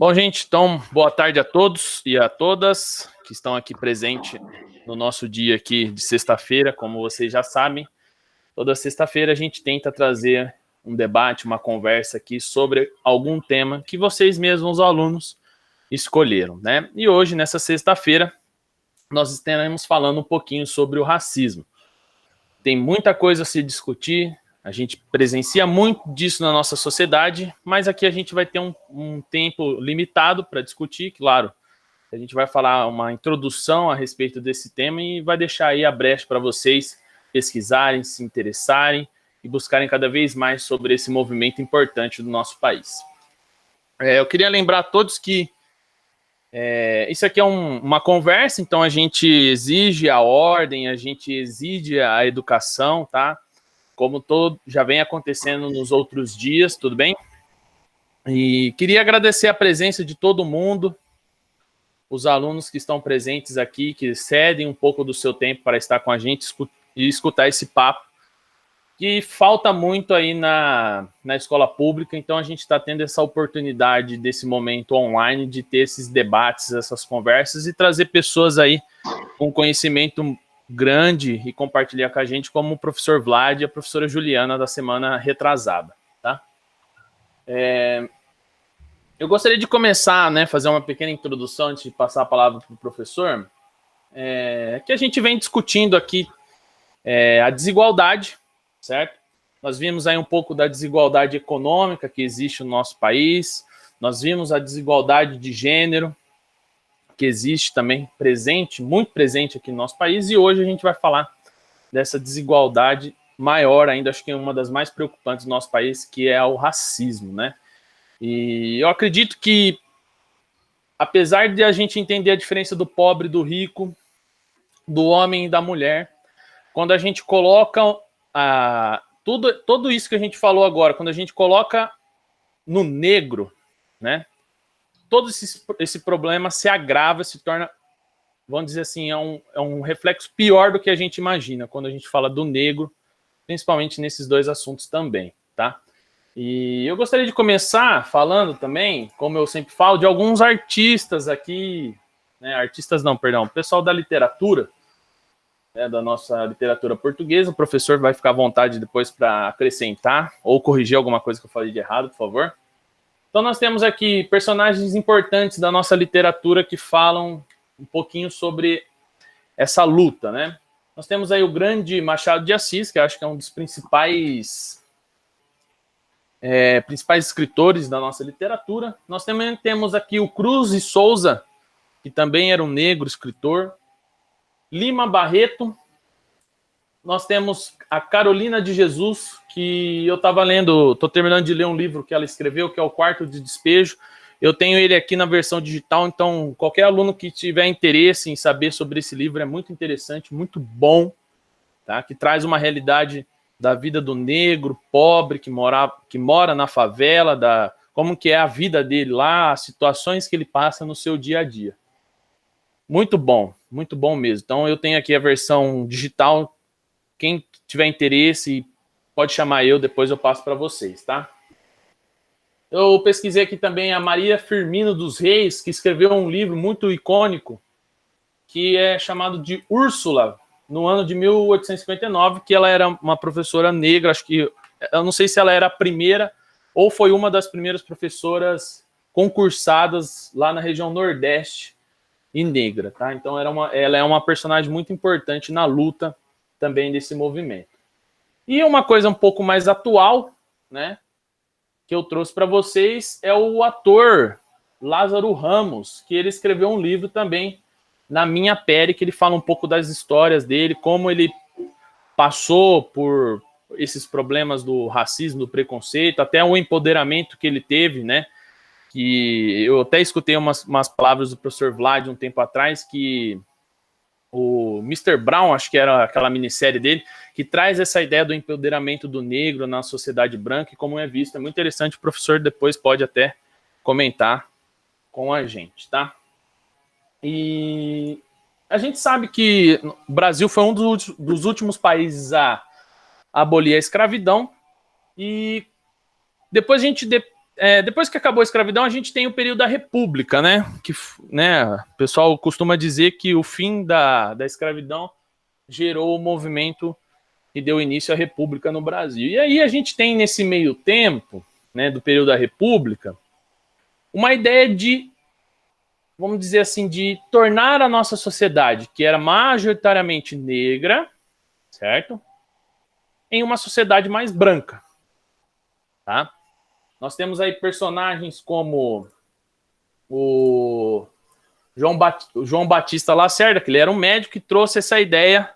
Bom, gente, então, boa tarde a todos e a todas que estão aqui presentes no nosso dia aqui de sexta-feira. Como vocês já sabem, toda sexta-feira a gente tenta trazer um debate, uma conversa aqui sobre algum tema que vocês mesmos, os alunos, escolheram, né? E hoje, nessa sexta-feira, nós estaremos falando um pouquinho sobre o racismo. Tem muita coisa a se discutir, a gente presencia muito disso na nossa sociedade, mas aqui a gente vai ter um tempo limitado para discutir, claro. A gente vai falar uma introdução a respeito desse tema e vai deixar aí a brecha para vocês pesquisarem, se interessarem e buscarem cada vez mais sobre esse movimento importante do nosso país. Eu queria lembrar a todos que isso aqui é uma conversa, então a gente exige a ordem, a gente exige a educação, tá? Como já vem acontecendo nos outros dias, tudo bem? E queria agradecer a presença de todo mundo, os alunos que estão presentes aqui, que cedem um pouco do seu tempo para estar com a gente e escutar esse papo, que falta muito aí na escola pública, então a gente está tendo essa oportunidade desse momento online de ter esses debates, essas conversas e trazer pessoas aí com conhecimento grande e compartilhar com a gente, como o professor Vlad e a professora Juliana da semana retrasada, tá? Eu gostaria de começar, né, fazer uma pequena introdução antes de passar a palavra para o professor, que a gente vem discutindo aqui a desigualdade, certo? Nós vimos aí um pouco da desigualdade econômica que existe no nosso país, nós vimos a desigualdade de gênero, que existe também presente, muito presente aqui no nosso país, e hoje a gente vai falar dessa desigualdade maior ainda, acho que é uma das mais preocupantes do nosso país, que é o racismo, né? E eu acredito que, apesar de a gente entender a diferença do pobre e do rico, do homem e da mulher, quando a gente coloca tudo isso que a gente falou agora, quando a gente coloca no negro, né? Todo esse problema se agrava, se torna, vamos dizer assim, é um reflexo pior do que a gente imagina quando a gente fala do negro, principalmente nesses dois assuntos também, tá? E eu gostaria de começar falando também, como eu sempre falo, de alguns artistas aqui, né? Artistas não, perdão, pessoal da literatura, né, da nossa literatura portuguesa. O professor vai ficar à vontade depois para acrescentar ou corrigir alguma coisa que eu falei de errado, por favor. Então nós temos aqui personagens importantes da nossa literatura que falam um pouquinho sobre essa luta, né? Nós temos aí o grande Machado de Assis, que eu acho que é um dos principais escritores da nossa literatura. Nós também temos aqui o Cruz e Souza, que também era um negro escritor. Lima Barreto. Nós temos a Carolina de Jesus, que eu estava lendo, estou terminando de ler um livro que ela escreveu, que é o Quarto de Despejo. Eu tenho ele aqui na versão digital, então qualquer aluno que tiver interesse em saber sobre esse livro é muito interessante, muito bom, tá? Que traz uma realidade da vida do negro, pobre, que mora na favela, como que é a vida dele lá, as situações que ele passa no seu dia a dia. Muito bom mesmo. Então eu tenho aqui a versão digital. Quem tiver interesse, pode chamar eu, depois eu passo para vocês, tá? Eu pesquisei aqui também a Maria Firmino dos Reis, que escreveu um livro muito icônico, que é chamado de Úrsula, no ano de 1859, que ela era uma professora negra, acho que, eu não sei se ela era a primeira, ou foi uma das primeiras professoras concursadas lá na região Nordeste e negra, tá? Então ela é uma personagem muito importante na luta também desse movimento. E uma coisa um pouco mais atual, né, que eu trouxe para vocês é o ator Lázaro Ramos, que ele escreveu um livro também, Na Minha Pele, que ele fala um pouco das histórias dele, como ele passou por esses problemas do racismo, do preconceito, até o empoderamento que ele teve, né, que eu até escutei umas palavras do professor Vlad um tempo atrás, que o Mr. Brown, acho que era aquela minissérie dele, que traz essa ideia do empoderamento do negro na sociedade branca e como é visto. É muito interessante, o professor depois pode até comentar com a gente, tá? E a gente sabe que o Brasil foi um dos últimos países a abolir a escravidão, e depois a gente depois que acabou a escravidão, a gente tem o período da República, né? Que, né, o pessoal costuma dizer que o fim da escravidão gerou o movimento que deu início à República no Brasil. E aí a gente tem, nesse meio tempo, né, do período da República, uma ideia de, vamos dizer assim, de tornar a nossa sociedade, que era majoritariamente negra, certo? Em uma sociedade mais branca, tá? Nós temos aí personagens como o João Batista Lacerda, que ele era um médico que trouxe essa ideia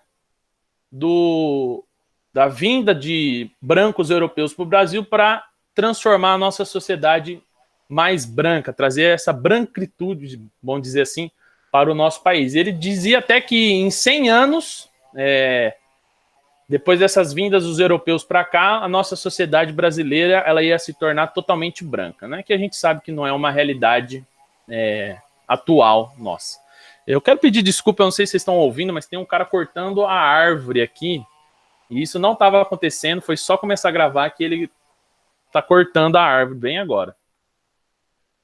da vinda de brancos europeus para o Brasil para transformar a nossa sociedade mais branca, trazer essa branquitude, vamos dizer assim, para o nosso país. Ele dizia até que em 100 anos, depois dessas vindas dos europeus para cá, a nossa sociedade brasileira ela ia se tornar totalmente branca, né? Que a gente sabe que não é uma realidade atual nossa. Eu quero pedir desculpa, eu não sei se vocês estão ouvindo, mas tem um cara cortando a árvore aqui, e isso não estava acontecendo, foi só começar a gravar que ele está cortando a árvore bem agora.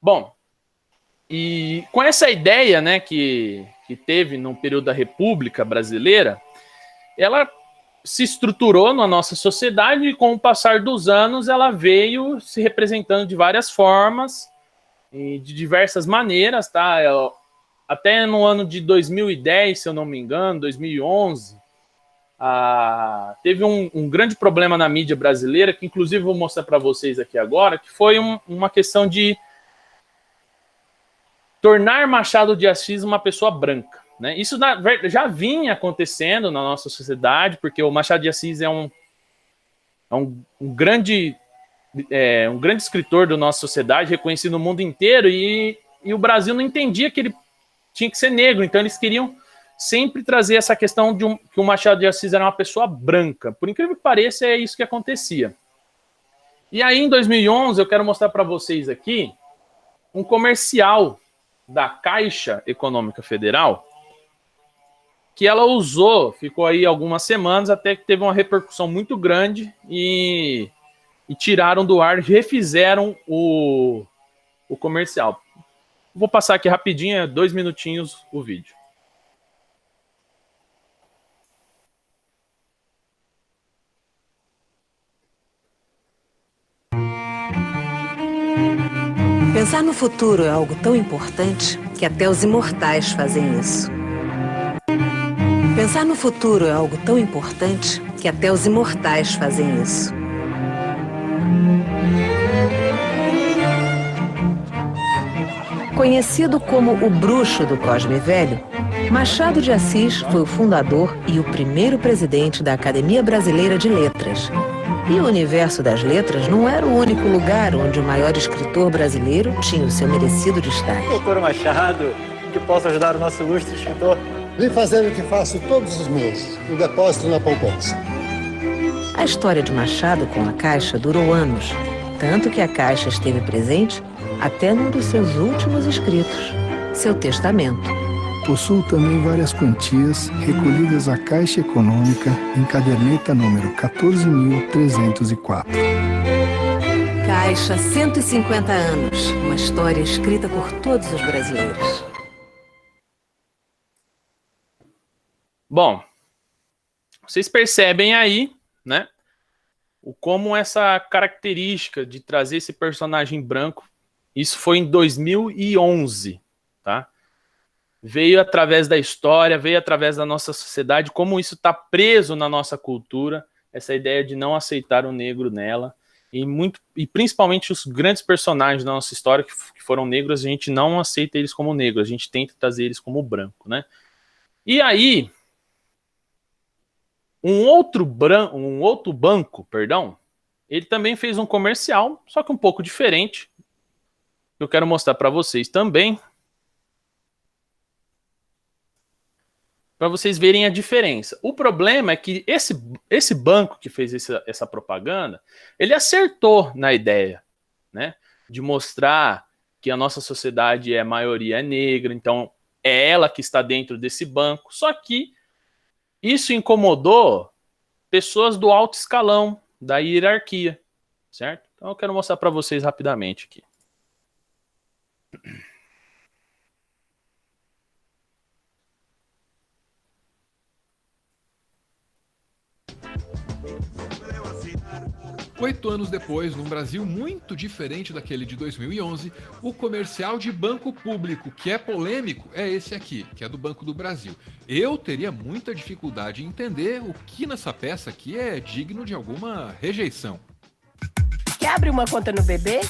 Bom, e com essa ideia, né, que teve no período da República Brasileira, ela se estruturou na nossa sociedade e com o passar dos anos ela veio se representando de várias formas e de diversas maneiras, tá? Até no ano de 2010, se eu não me engano, 2011, teve um grande problema na mídia brasileira, que inclusive vou mostrar para vocês aqui agora, que foi uma questão de tornar Machado de Assis uma pessoa branca, né? Isso já vinha acontecendo na nossa sociedade, porque o Machado de Assis é um grande escritor da nossa sociedade, reconhecido no mundo inteiro, e o Brasil não entendia que ele tinha que ser negro, então eles queriam sempre trazer essa questão que o Machado de Assis era uma pessoa branca. Por incrível que pareça, é isso que acontecia. E aí, em 2011, eu quero mostrar para vocês aqui um comercial da Caixa Econômica Federal, que ela usou, ficou aí algumas semanas, até que teve uma repercussão muito grande e tiraram do ar, refizeram o comercial. Vou passar aqui rapidinho, 2 minutinhos o vídeo. Pensar no futuro é algo tão importante que até os imortais fazem isso. Pensar no futuro é algo tão importante que até os imortais fazem isso. Conhecido como o bruxo do Cosme Velho, Machado de Assis foi o fundador e o primeiro presidente da Academia Brasileira de Letras. E o universo das letras não era o único lugar onde o maior escritor brasileiro tinha o seu merecido destaque. Doutor Machado, que posso ajudar o nosso ilustre escritor? Vem fazendo o que faço todos os meses, o depósito na poupança. A história de Machado com a Caixa durou anos, tanto que a Caixa esteve presente até num dos seus últimos escritos, seu testamento. Possuo também várias quantias recolhidas à Caixa Econômica em caderneta número 14.304. Caixa, 150 anos, uma história escrita por todos os brasileiros. Bom, vocês percebem aí, né, como essa característica de trazer esse personagem branco, isso foi em 2011, tá? Veio através da história, veio através da nossa sociedade, como isso está preso na nossa cultura, essa ideia de não aceitar o negro nela, e principalmente os grandes personagens da nossa história que foram negros, a gente não aceita eles como negros, a gente tenta trazer eles como branco, né? E aí, um outro banco, ele também fez um comercial, só que um pouco diferente, que eu quero mostrar para vocês também, para vocês verem a diferença. O problema é que esse banco que fez essa propaganda, ele acertou na ideia, né, de mostrar que a nossa sociedade é a maioria negra, então é ela que está dentro desse banco, só que isso incomodou pessoas do alto escalão, da hierarquia, certo? Então eu quero mostrar para vocês rapidamente aqui. Oito anos depois, num Brasil muito diferente daquele de 2011, o comercial de banco público, que é polêmico, é esse aqui, que é do Banco do Brasil. Eu teria muita dificuldade em entender o que nessa peça aqui é digno de alguma rejeição. Quer abrir uma conta no BB?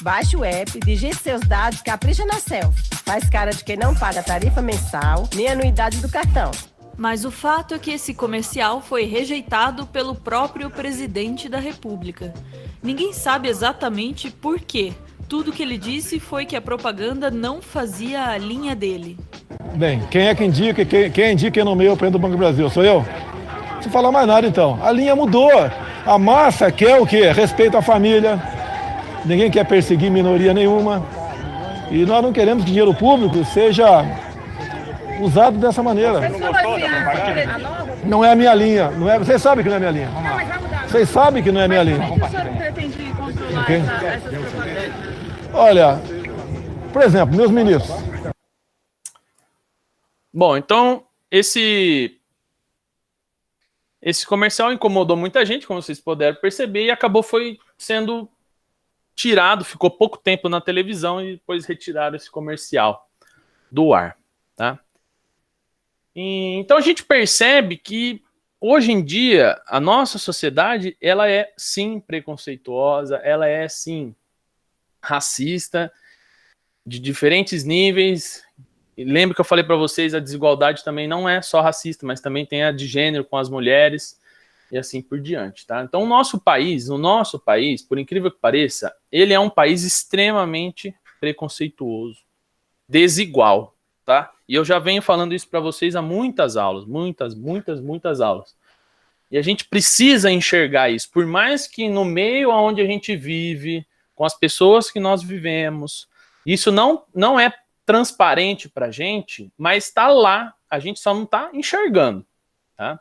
Baixe o app, digite seus dados, capricha na selfie. Faz cara de quem não paga a tarifa mensal nem a anuidade do cartão. Mas o fato é que esse comercial foi rejeitado pelo próprio presidente da República. Ninguém sabe exatamente por quê. Tudo que ele disse foi que a propaganda não fazia a linha dele. Bem, quem é que indica, quem indica e nomeia o presidente do Banco do Brasil? Sou eu? Não preciso falar mais nada então. A linha mudou. A massa quer o quê? Respeito à família. Ninguém quer perseguir minoria nenhuma. E nós não queremos que dinheiro público seja usado dessa maneira. Não é a minha linha. Não é, vocês sabem que não é a minha linha. Vocês sabem que não é a minha linha. Okay? Olha, por exemplo, meus ministros. Bom, então esse comercial incomodou muita gente, como vocês puderam perceber, e acabou sendo tirado, ficou pouco tempo na televisão e depois retiraram esse comercial do ar, tá? Então a gente percebe que hoje em dia a nossa sociedade, ela é sim preconceituosa, ela é sim racista de diferentes níveis. E lembra que eu falei para vocês, a desigualdade também não é só racista, mas também tem a de gênero com as mulheres e assim por diante, tá? Então o nosso país, por incrível que pareça, ele é um país extremamente preconceituoso, desigual, tá? E eu já venho falando isso para vocês há muitas aulas, muitas aulas. E a gente precisa enxergar isso, por mais que no meio onde a gente vive, com as pessoas que nós vivemos, isso não é transparente para a gente, mas está lá, a gente só não está enxergando, tá?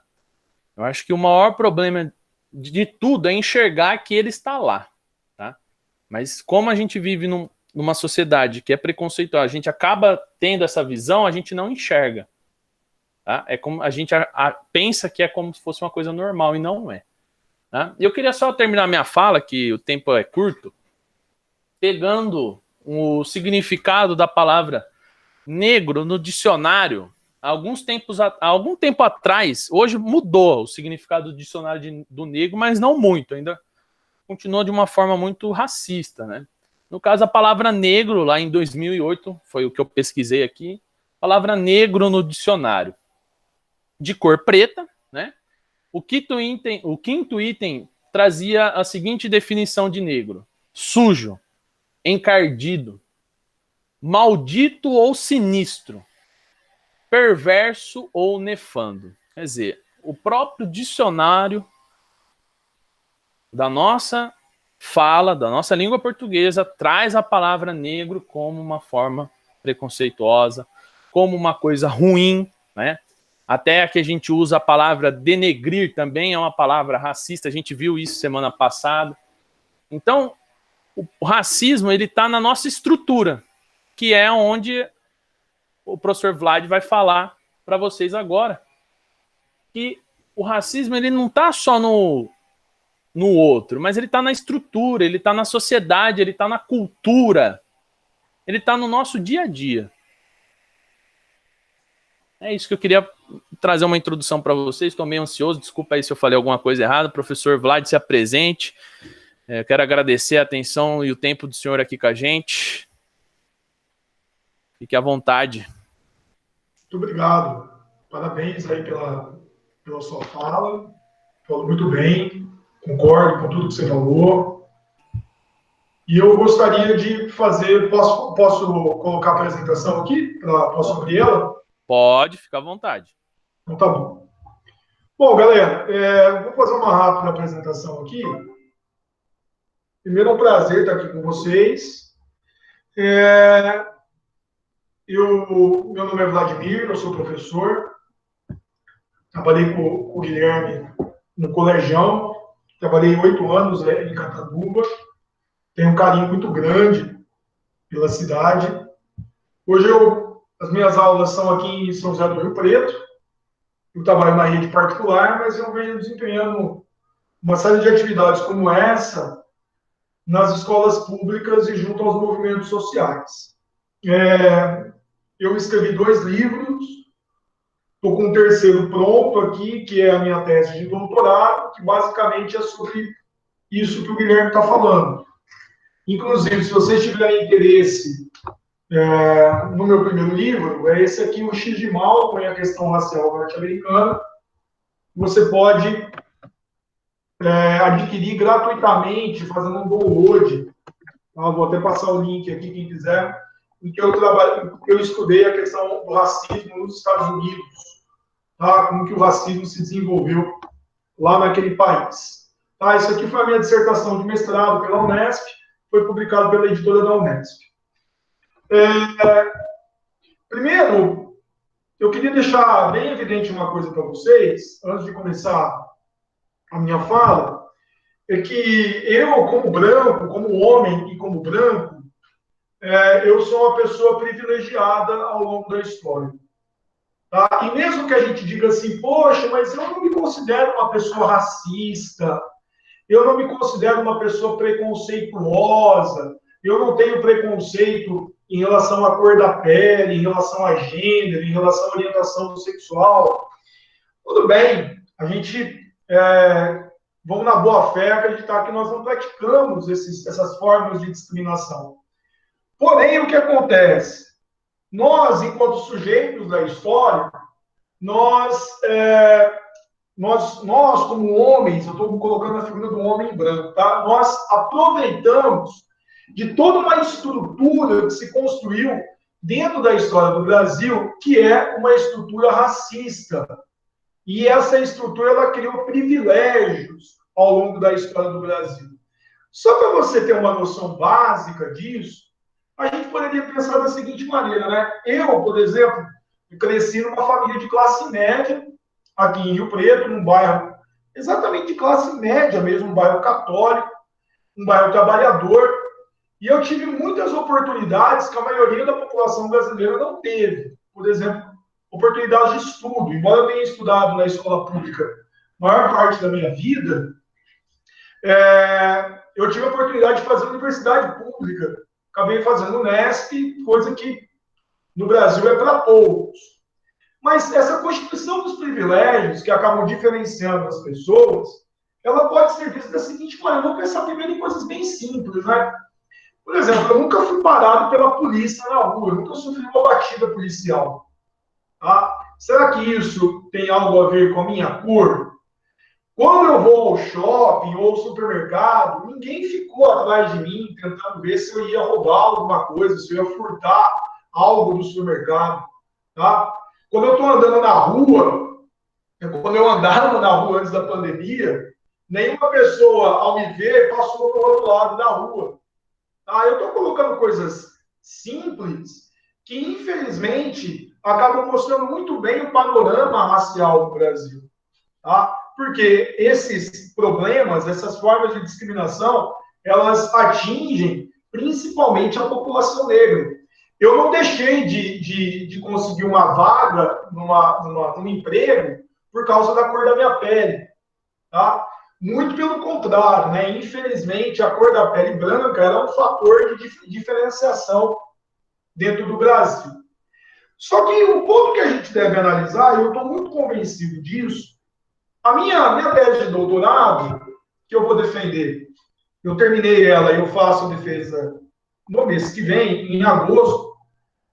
Eu acho que o maior problema de tudo é enxergar que ele está lá, tá? Mas como a gente vive numa sociedade que é preconceituosa, a gente acaba tendo essa visão, a gente não enxerga, tá? É como a gente pensa que é como se fosse uma coisa normal e não é, tá? E eu queria só terminar minha fala, que o tempo é curto, pegando o significado da palavra negro no dicionário. Há algum tempo atrás, hoje mudou o significado do dicionário do negro, mas não muito, ainda continua de uma forma muito racista, né? No caso, a palavra negro, lá em 2008, foi o que eu pesquisei aqui, palavra negro no dicionário. De cor preta, né? O quinto item trazia a seguinte definição de negro: sujo, encardido, maldito ou sinistro, perverso ou nefando. Quer dizer, o próprio dicionário da nossa fala, da nossa língua portuguesa, traz a palavra negro como uma forma preconceituosa, como uma coisa ruim, né? Até que a gente usa a palavra denegrir também é uma palavra racista, a gente viu isso semana passada. Então, o racismo, ele está na nossa estrutura, que é onde o professor Vlad vai falar para vocês agora. Que o racismo, ele não está só no outro, mas ele está na estrutura, ele está na sociedade, ele está na cultura, ele está no nosso dia a dia. É isso que eu queria trazer uma introdução para vocês. Estou meio ansioso, desculpa aí se eu falei alguma coisa errada. Professor Vlad, se apresente. Eu quero agradecer a atenção e o tempo do senhor aqui com a gente. Fique à vontade. Muito obrigado. Parabéns aí pela sua fala. Falou muito bem. Concordo com tudo que você falou. E eu gostaria de fazer... Posso colocar a apresentação aqui? Posso abrir ela? Pode, fica à vontade. Então tá bom. Bom, galera, vou fazer uma rápida apresentação aqui. Primeiro, é um prazer estar aqui com vocês. Meu nome é Vladimir, eu sou professor. Trabalhei com o Guilherme no colegião. Trabalhei 8 anos em Cataduba. tenho um carinho muito grande pela cidade. Hoje as minhas aulas são aqui em São José do Rio Preto. Eu trabalho na rede particular, mas eu venho desempenhando uma série de atividades como essa nas escolas públicas e junto aos movimentos sociais. Eu escrevi 2 livros, estou com um 3º pronto aqui, que é a minha tese de doutorado, que basicamente é sobre isso que o Guilherme está falando. Inclusive, se vocês tiverem interesse no meu primeiro livro, é esse aqui, o X de Malcolm e a questão racial norte-americana. Você pode adquirir gratuitamente, fazendo um download. Vou até passar o link aqui, quem quiser, em que eu estudei a questão do racismo nos Estados Unidos, tá? Como que o racismo se desenvolveu lá naquele país. Tá? Isso aqui foi a minha dissertação de mestrado pela Unesp, foi publicado pela editora da Unesp. Primeiro, eu queria deixar bem evidente uma coisa para vocês, antes de começar a minha fala, é que eu, como branco, como homem e como branco, eu sou uma pessoa privilegiada ao longo da história. Tá? E mesmo que a gente diga assim, poxa, mas eu não me considero uma pessoa racista, eu não me considero uma pessoa preconceituosa, eu não tenho preconceito em relação à cor da pele, em relação a gênero, em relação à orientação sexual. Tudo bem, a gente vamos na boa fé acreditar que nós não praticamos essas formas de discriminação. Porém, o que acontece? Nós, enquanto sujeitos da história, nós como homens, eu estou colocando a figura do homem branco, tá? Nós aproveitamos de toda uma estrutura que se construiu dentro da história do Brasil, que é uma estrutura racista. E essa estrutura, ela criou privilégios ao longo da história do Brasil. Só para você ter uma noção básica disso, a gente poderia pensar da seguinte maneira, né? Eu, por exemplo, cresci numa família de classe média, aqui em Rio Preto, num bairro exatamente de classe média mesmo, um bairro católico, um bairro trabalhador, e eu tive muitas oportunidades que a maioria da população brasileira não teve. Por exemplo, oportunidades de estudo. Embora eu tenha estudado na escola pública a maior parte da minha vida, eu tive a oportunidade de fazer universidade pública. Acabei fazendo Unesp, coisa que no Brasil é para poucos. Mas essa constituição dos privilégios, que acabam diferenciando as pessoas, ela pode ser vista da seguinte maneira. Vamos pensar primeiro em coisas bem simples, né? Por exemplo, eu nunca fui parado pela polícia na rua, eu nunca sofri uma batida policial. Tá? Será que isso tem algo a ver com a minha cor? Quando eu vou ao shopping ou ao supermercado, ninguém ficou atrás de mim tentando ver se eu ia roubar alguma coisa, se eu ia furtar algo do supermercado. Tá? Quando eu estou andando na rua, quando eu andava na rua antes da pandemia, nenhuma pessoa, ao me ver, passou para o outro lado da rua. Tá? Eu estou colocando coisas simples que, infelizmente, acabam mostrando muito bem o panorama racial do Brasil. Tá? Porque esses problemas, essas formas de discriminação, elas atingem principalmente a população negra. Eu não deixei de conseguir uma vaga num emprego por causa da cor da minha pele. Tá? Muito pelo contrário, né? Infelizmente, a cor da pele branca era um fator de diferenciação dentro do Brasil. Só que o ponto que a gente deve analisar, e eu estou muito convencido disso, a minha tese de doutorado, que eu vou defender, eu terminei ela e eu faço a defesa no mês que vem, em agosto,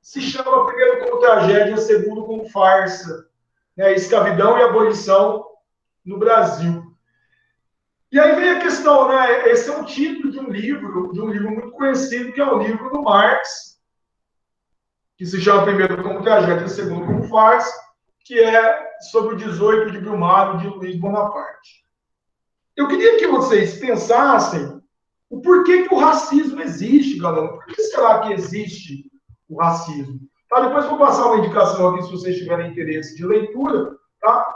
se chama primeiro como tragédia, segundo como farsa, né? Escravidão e abolição no Brasil. E aí vem a questão, né? Esse é um título de um livro muito conhecido, que é o livro do Marx, que se chama primeiro como tragédia, segundo como farsa, que é sobre o 18 de Brumário de Luiz Bonaparte. Eu queria que vocês pensassem o porquê que o racismo existe, galera. Por que será que existe o racismo? Tá? Depois vou passar uma indicação aqui, se vocês tiverem interesse de leitura. Tá?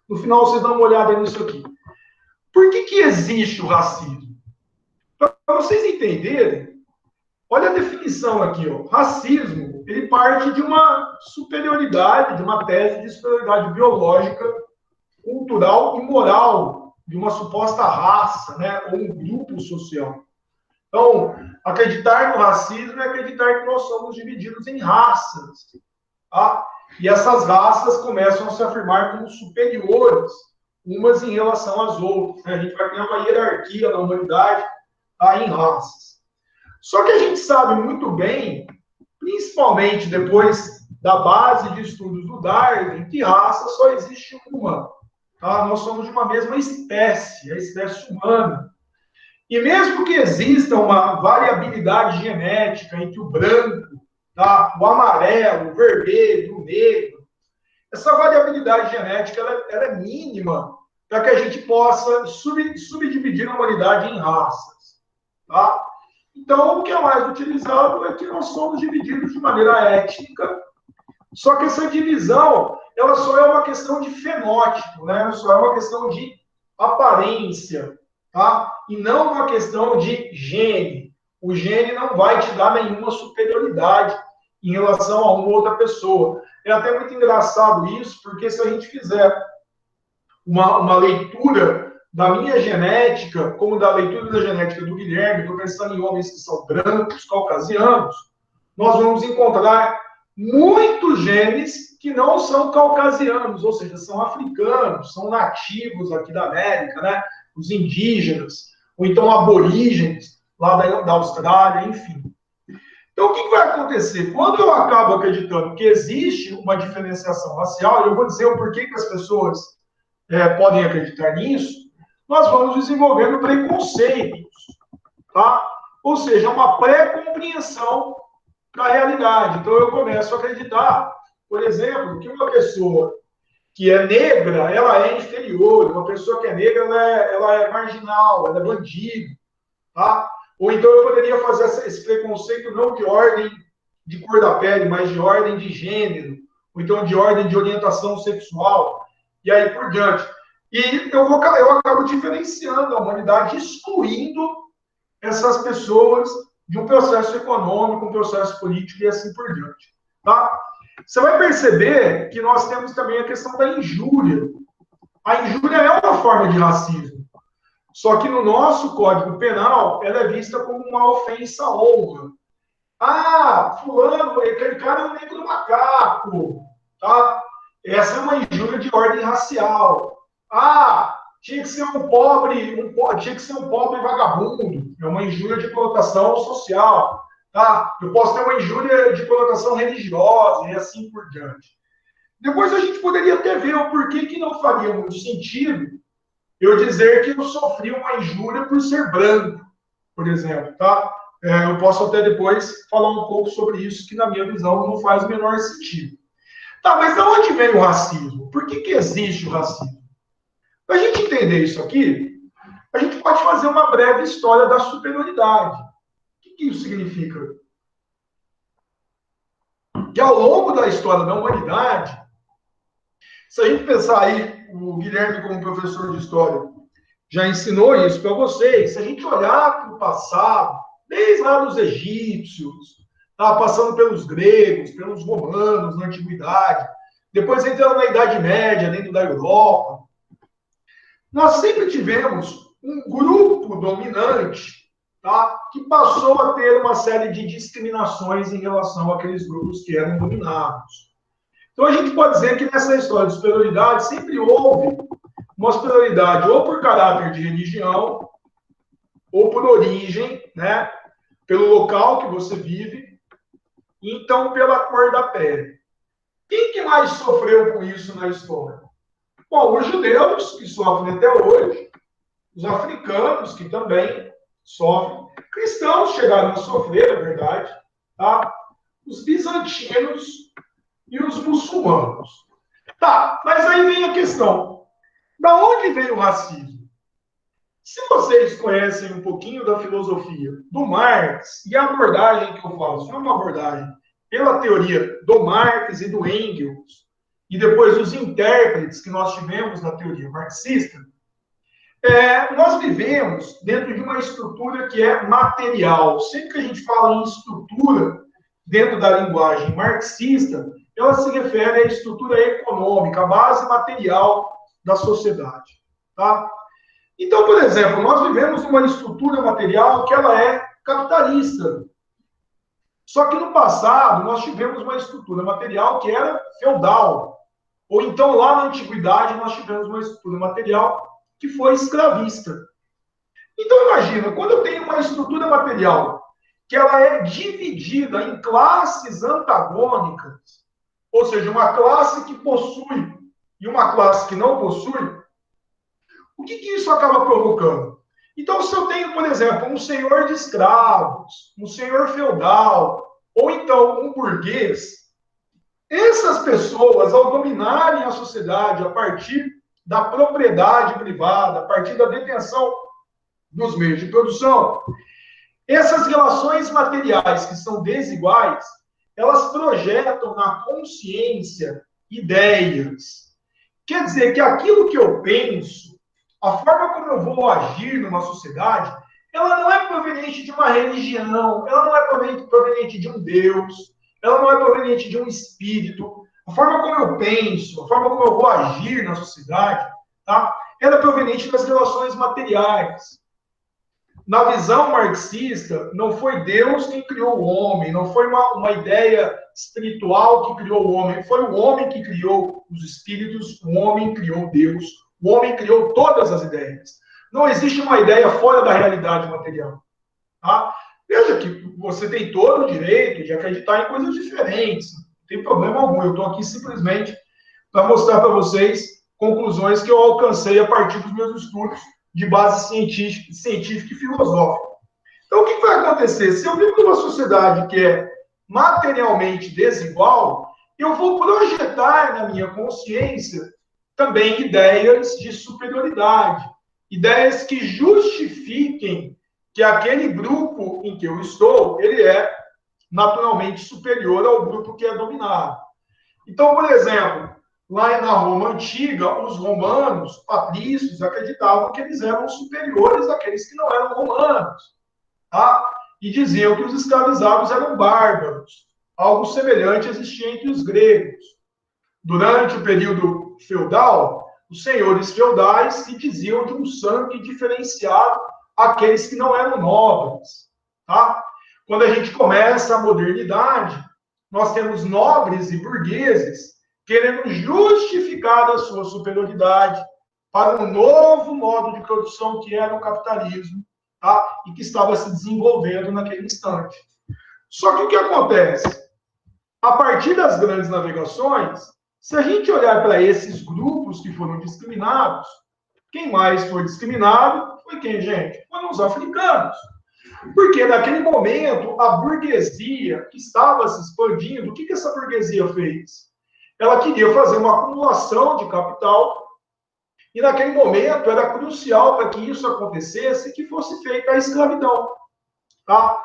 No final, vocês dão uma olhada nisso aqui. Por que existe o racismo? Para Para vocês entenderem, olha a definição aqui, ó. Racismo, ele parte de uma superioridade, de uma tese de superioridade biológica, cultural e moral de uma suposta raça, né, ou um grupo social. Então, acreditar no racismo é acreditar que nós somos divididos em raças, tá? E essas raças começam a se afirmar como superiores, umas em relação às outras, né? A gente vai criar uma hierarquia na humanidade, tá, em raças. Só que a gente sabe muito bem, principalmente depois da base de estudos do Darwin, que raça só existe uma. Tá? Nós somos de uma mesma espécie, a espécie humana. E mesmo que exista uma variabilidade genética entre o branco, tá, o amarelo, o vermelho, o negro, essa variabilidade genética ela é mínima para que a gente possa subdividir a humanidade em raças. Tá? Então, o que é mais utilizado é que nós somos divididos de maneira étnica, só que essa divisão ela só é uma questão de fenótipo, né? Só é uma questão de aparência, tá? E não uma questão de gene. O gene não vai te dar nenhuma superioridade em relação a uma outra pessoa. É até muito engraçado isso, porque se a gente fizer uma leitura da minha genética, como da leitura da genética do Guilherme, estou pensando em homens que são brancos, caucasianos, nós vamos encontrar muitos genes que não são caucasianos, ou seja, são africanos, são nativos aqui da América, né? Os indígenas, ou então aborígenes lá da Austrália, enfim. Então, o que vai acontecer? Quando eu acabo acreditando que existe uma diferenciação racial, eu vou dizer o porquê que as pessoas podem acreditar nisso, nós vamos desenvolvendo preconceitos, tá? Ou seja, uma pré-compreensão da realidade. Então, eu começo a acreditar, por exemplo, que uma pessoa que é negra, ela é inferior, uma pessoa que é negra, ela é marginal, ela é bandido, tá? Ou então eu poderia fazer esse preconceito não de ordem de cor da pele, mas de ordem de gênero, ou então de ordem de orientação sexual, e aí por diante. E eu acabo diferenciando a humanidade, excluindo essas pessoas de um processo econômico, um processo político e assim por diante. Tá? Você vai perceber que nós temos também a questão da injúria. A injúria é uma forma de racismo. Só que no nosso Código Penal, ela é vista como uma ofensa à honra. Ah, fulano, aquele cara é um negro macaco. Tá? Essa é uma injúria de ordem racial. Ah, tinha que ser um pobre vagabundo. É uma injúria de conotação social. Tá? Eu posso ter uma injúria de conotação religiosa e assim por diante. Depois a gente poderia até ver o porquê que não faria muito sentido eu dizer que eu sofri uma injúria por ser branco, por exemplo. Tá? Eu posso até depois falar um pouco sobre isso, que na minha visão não faz o menor sentido. Tá, mas de onde vem o racismo? Por que existe o racismo? Para a gente entender isso aqui, a gente pode fazer uma breve história da superioridade. O que isso significa? Que ao longo da história da humanidade, se a gente pensar aí, o Guilherme como professor de história já ensinou isso para vocês, se a gente olhar para o passado, desde lá dos egípcios, tá, passando pelos gregos, pelos romanos na antiguidade, depois entrando na Idade Média, dentro da Europa, nós sempre tivemos um grupo dominante, tá, que passou a ter uma série de discriminações em relação àqueles grupos que eram dominados. Então, a gente pode dizer que nessa história de superioridade sempre houve uma superioridade ou por caráter de religião, ou por origem, né, pelo local que você vive, e então pela cor da pele. Quem que mais sofreu com isso na história? Bom, os judeus, que sofrem até hoje, os africanos, que também sofrem, cristãos chegaram a sofrer, é verdade, tá? Os bizantinos e os muçulmanos. Tá, mas aí vem a questão. Da onde vem o racismo? Se vocês conhecem um pouquinho da filosofia do Marx, e a abordagem que eu faço é uma abordagem pela teoria do Marx e do Engels, e depois os intérpretes que nós tivemos na teoria marxista, Nós vivemos dentro de uma estrutura que é material. Sempre que a gente fala em estrutura, dentro da linguagem marxista, ela se refere à estrutura econômica, a base material da sociedade. Tá? Então, por exemplo, nós vivemos uma estrutura material que ela é capitalista. Só que no passado, nós tivemos uma estrutura material que era feudal. Ou então, lá na antiguidade, nós tivemos uma estrutura material que foi escravista. Então, imagina, quando eu tenho uma estrutura material que ela é dividida em classes antagônicas, ou seja, uma classe que possui e uma classe que não possui, o que isso acaba provocando? Então, se eu tenho, por exemplo, um senhor de escravos, um senhor feudal, ou então um burguês, essas pessoas, ao dominarem a sociedade a partir da propriedade privada, a partir da detenção dos meios de produção, essas relações materiais que são desiguais, elas projetam na consciência ideias. Quer dizer que aquilo que eu penso, a forma como eu vou agir numa sociedade, ela não é proveniente de uma religião, ela não é proveniente de um Deus, ela não é proveniente de um espírito. A forma como eu penso, a forma como eu vou agir na sociedade, tá? Ela é proveniente das relações materiais. Na visão marxista, não foi Deus quem criou o homem, não foi uma ideia espiritual que criou o homem, foi o homem que criou os espíritos, o homem criou Deus, o homem criou todas as ideias. Não existe uma ideia fora da realidade material. Tá? Veja que você tem todo o direito de acreditar em coisas diferentes, não tem problema algum. Eu estou aqui simplesmente para mostrar para vocês conclusões que eu alcancei a partir dos meus estudos de base científica e filosófica. Então, o que vai acontecer? Se eu vivo numa sociedade que é materialmente desigual, eu vou projetar na minha consciência também ideias de superioridade, ideias que justifiquem que aquele grupo em que eu estou, ele é naturalmente superior ao grupo que é dominado. Então, por exemplo, lá na Roma Antiga, os romanos, patrícios, acreditavam que eles eram superiores àqueles que não eram romanos. Tá? E diziam que os escravizados eram bárbaros. Algo semelhante existia entre os gregos. Durante o período feudal, os senhores feudais se diziam de um sangue diferenciado àqueles que não eram nobres. Tá? Quando a gente começa a modernidade, nós temos nobres e burgueses querendo justificar a sua superioridade para um novo modo de produção que era o capitalismo, tá? E que estava se desenvolvendo naquele instante. Só que o que acontece? A partir das grandes navegações, se a gente olhar para esses grupos que foram discriminados, quem mais foi discriminado foi quem, gente? Foram os africanos. Porque naquele momento, a burguesia que estava se expandindo, o que essa burguesia fez? Ela queria fazer uma acumulação de capital, e naquele momento era crucial para que isso acontecesse que fosse feita a escravidão. Tá?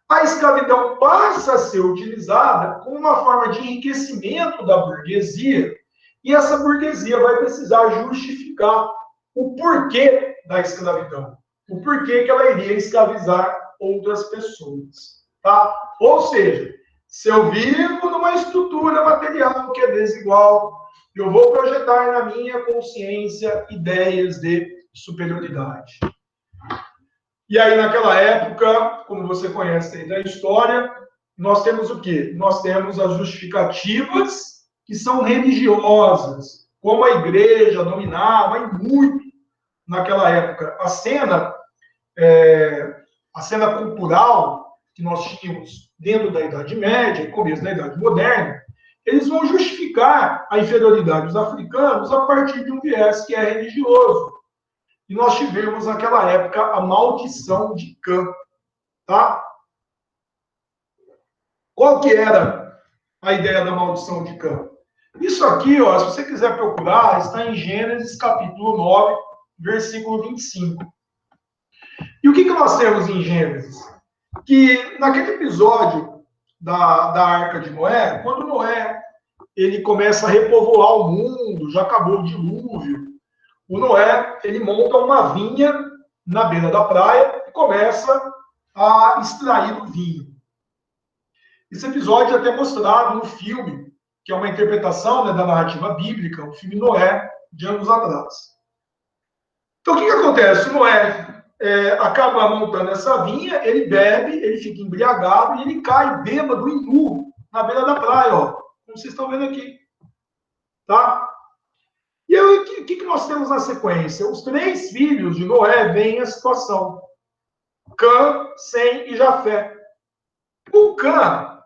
A escravidão passa a ser utilizada como uma forma de enriquecimento da burguesia, e essa burguesia vai precisar justificar o porquê da escravidão, o porquê que ela iria escravizar outras pessoas. Tá? Ou seja, se eu vivo numa estrutura material que é desigual, eu vou projetar na minha consciência ideias de superioridade. E aí, naquela época, como você conhece aí da história, nós temos o quê? Nós temos as justificativas que são religiosas, como a igreja dominava e muito naquela época. A cena cultural que nós tínhamos dentro da Idade Média e começo da Idade Moderna, eles vão justificar a inferioridade dos africanos a partir de um viés que é religioso. E nós tivemos, naquela época, a maldição de Cã. Tá? Qual que era a ideia da maldição de Cã? Isso aqui, ó, se você quiser procurar, está em Gênesis capítulo 9, versículo 25. E o que nós temos em Gênesis? Que naquele episódio da Arca de Noé, quando Noé ele começa a repovoar o mundo, já acabou o dilúvio, o Noé, ele monta uma vinha na beira da praia e começa a extrair o vinho. Esse episódio é até mostrado no filme, que é uma interpretação, né, da narrativa bíblica, o filme Noé, de anos atrás. Então, o que acontece? O Noé acaba montando essa vinha, ele bebe, ele fica embriagado e ele cai bêbado e nu na beira da praia, ó, como vocês estão vendo aqui. Tá? E aí, o que nós temos na sequência? Os 3 filhos de Noé veem a situação. Cã, Sem e Jafé. O Cã,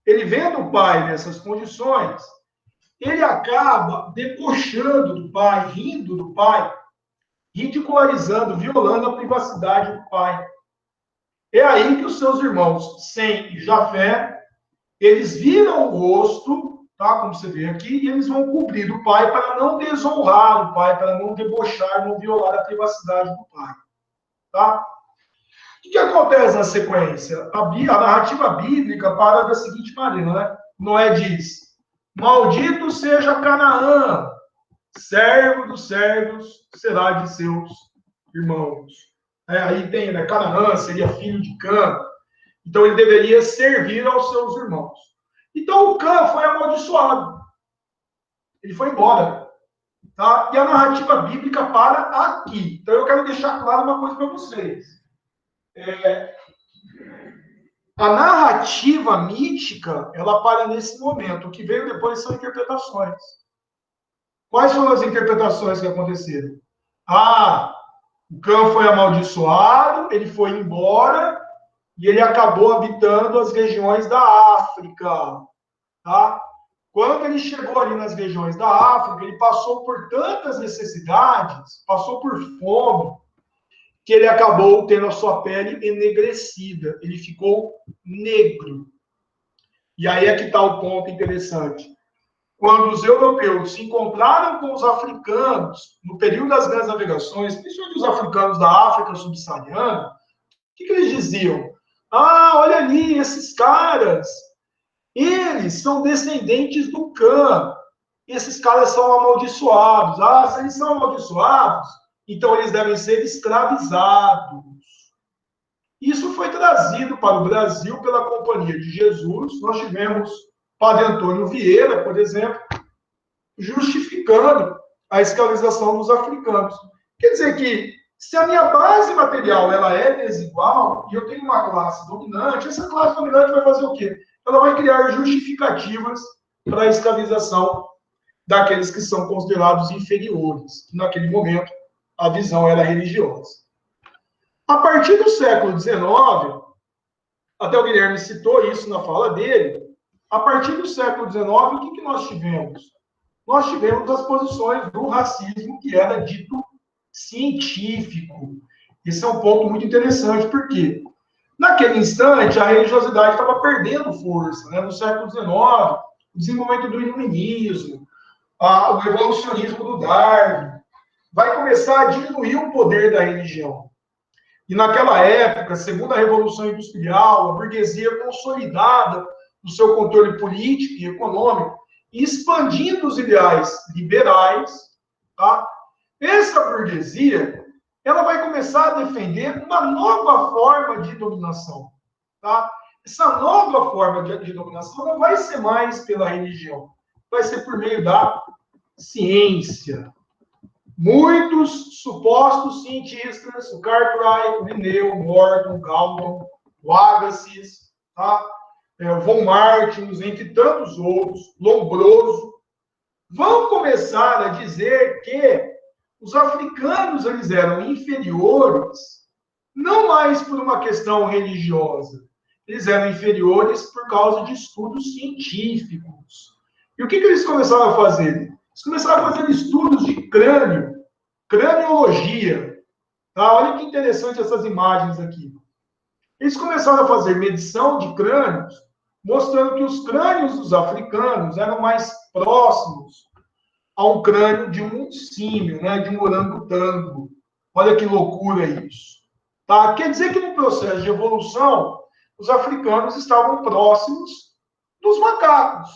ele vendo o pai nessas condições, ele acaba debochando do pai, rindo do pai, ridicularizando, violando a privacidade do pai. É aí que os seus irmãos, Sem e Jafé, eles viram o rosto, tá, como você vê aqui, e eles vão cobrir do pai para não desonrar o pai, para não debochar, não violar a privacidade do pai. Tá? O que acontece na sequência? A narrativa bíblica para da seguinte maneira, né? Noé diz: maldito seja Canaã, servo dos servos será de seus irmãos. Aí tem, né? Canaã seria filho de Cã, então ele deveria servir aos seus irmãos. Então o Cã foi amaldiçoado, ele foi embora. Tá? E a narrativa bíblica para aqui. Então eu quero deixar claro uma coisa para vocês. A narrativa mítica, ela para nesse momento. O que veio depois são interpretações. Quais foram as interpretações que aconteceram? O Cã foi amaldiçoado, ele foi embora e ele acabou habitando as regiões da África. Tá? Quando ele chegou ali nas regiões da África, ele passou por tantas necessidades, passou por fome, que ele acabou tendo a sua pele enegrecida. Ele ficou negro. E aí é que está o ponto interessante. Quando os europeus se encontraram com os africanos, no período das grandes navegações, principalmente os africanos da África subsaariana, o que eles diziam? Olha ali, esses caras, eles são descendentes do Cã. Esses caras são amaldiçoados. Se eles são amaldiçoados, então eles devem ser escravizados. Isso foi trazido para o Brasil pela Companhia de Jesus. Nós tivemos Padre Antônio Vieira, por exemplo, justificando a escravização dos africanos. Quer dizer que, se a minha base material ela é desigual, e eu tenho uma classe dominante, essa classe dominante vai fazer o quê? Ela vai criar justificativas para a escravização daqueles que são considerados inferiores. Naquele momento, a visão era religiosa. A partir do século XIX, até o Guilherme citou isso na fala dele, a partir do século XIX, o que nós tivemos? Nós tivemos as posições do racismo que era dito científico. Esse é um ponto muito interessante, porque naquele instante a religiosidade estava perdendo força. Né? No século XIX, o desenvolvimento do iluminismo, o evolucionismo do Darwin, vai começar a diminuir o poder da religião. E naquela época, segundo a Revolução Industrial, a burguesia consolidada no seu controle político e econômico, e expandindo os ideais liberais, tá? Essa burguesia, ela vai começar a defender uma nova forma de dominação, tá? Essa nova forma de dominação não vai ser mais pela religião, vai ser por meio da ciência. Muitos supostos cientistas, o Cartwright, o Linneu, o Morton, o Galton, o Agassiz, tá? Von Martins, entre tantos outros, Lombroso, vão começar a dizer que os africanos eles eram inferiores, não mais por uma questão religiosa, eles eram inferiores por causa de estudos científicos. E o que eles começaram a fazer? Eles começaram a fazer estudos de crânio, craniologia. Tá? Olha que interessante essas imagens aqui. Eles começaram a fazer medição de crânios, mostrando que os crânios dos africanos eram mais próximos a um crânio de um símio, né, de um orangotango. Olha que loucura isso. Tá? Quer dizer que no processo de evolução, os africanos estavam próximos dos macacos,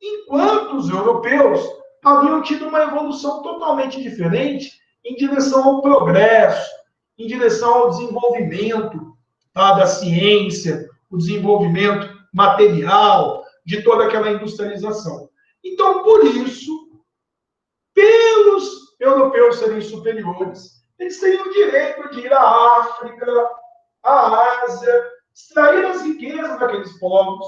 enquanto os europeus haviam tido uma evolução totalmente diferente em direção ao progresso, em direção ao desenvolvimento, tá, da ciência, o desenvolvimento material, de toda aquela industrialização. Então, por isso, pelos europeus serem superiores, eles teriam o direito de ir à África, à Ásia, extrair as riquezas daqueles povos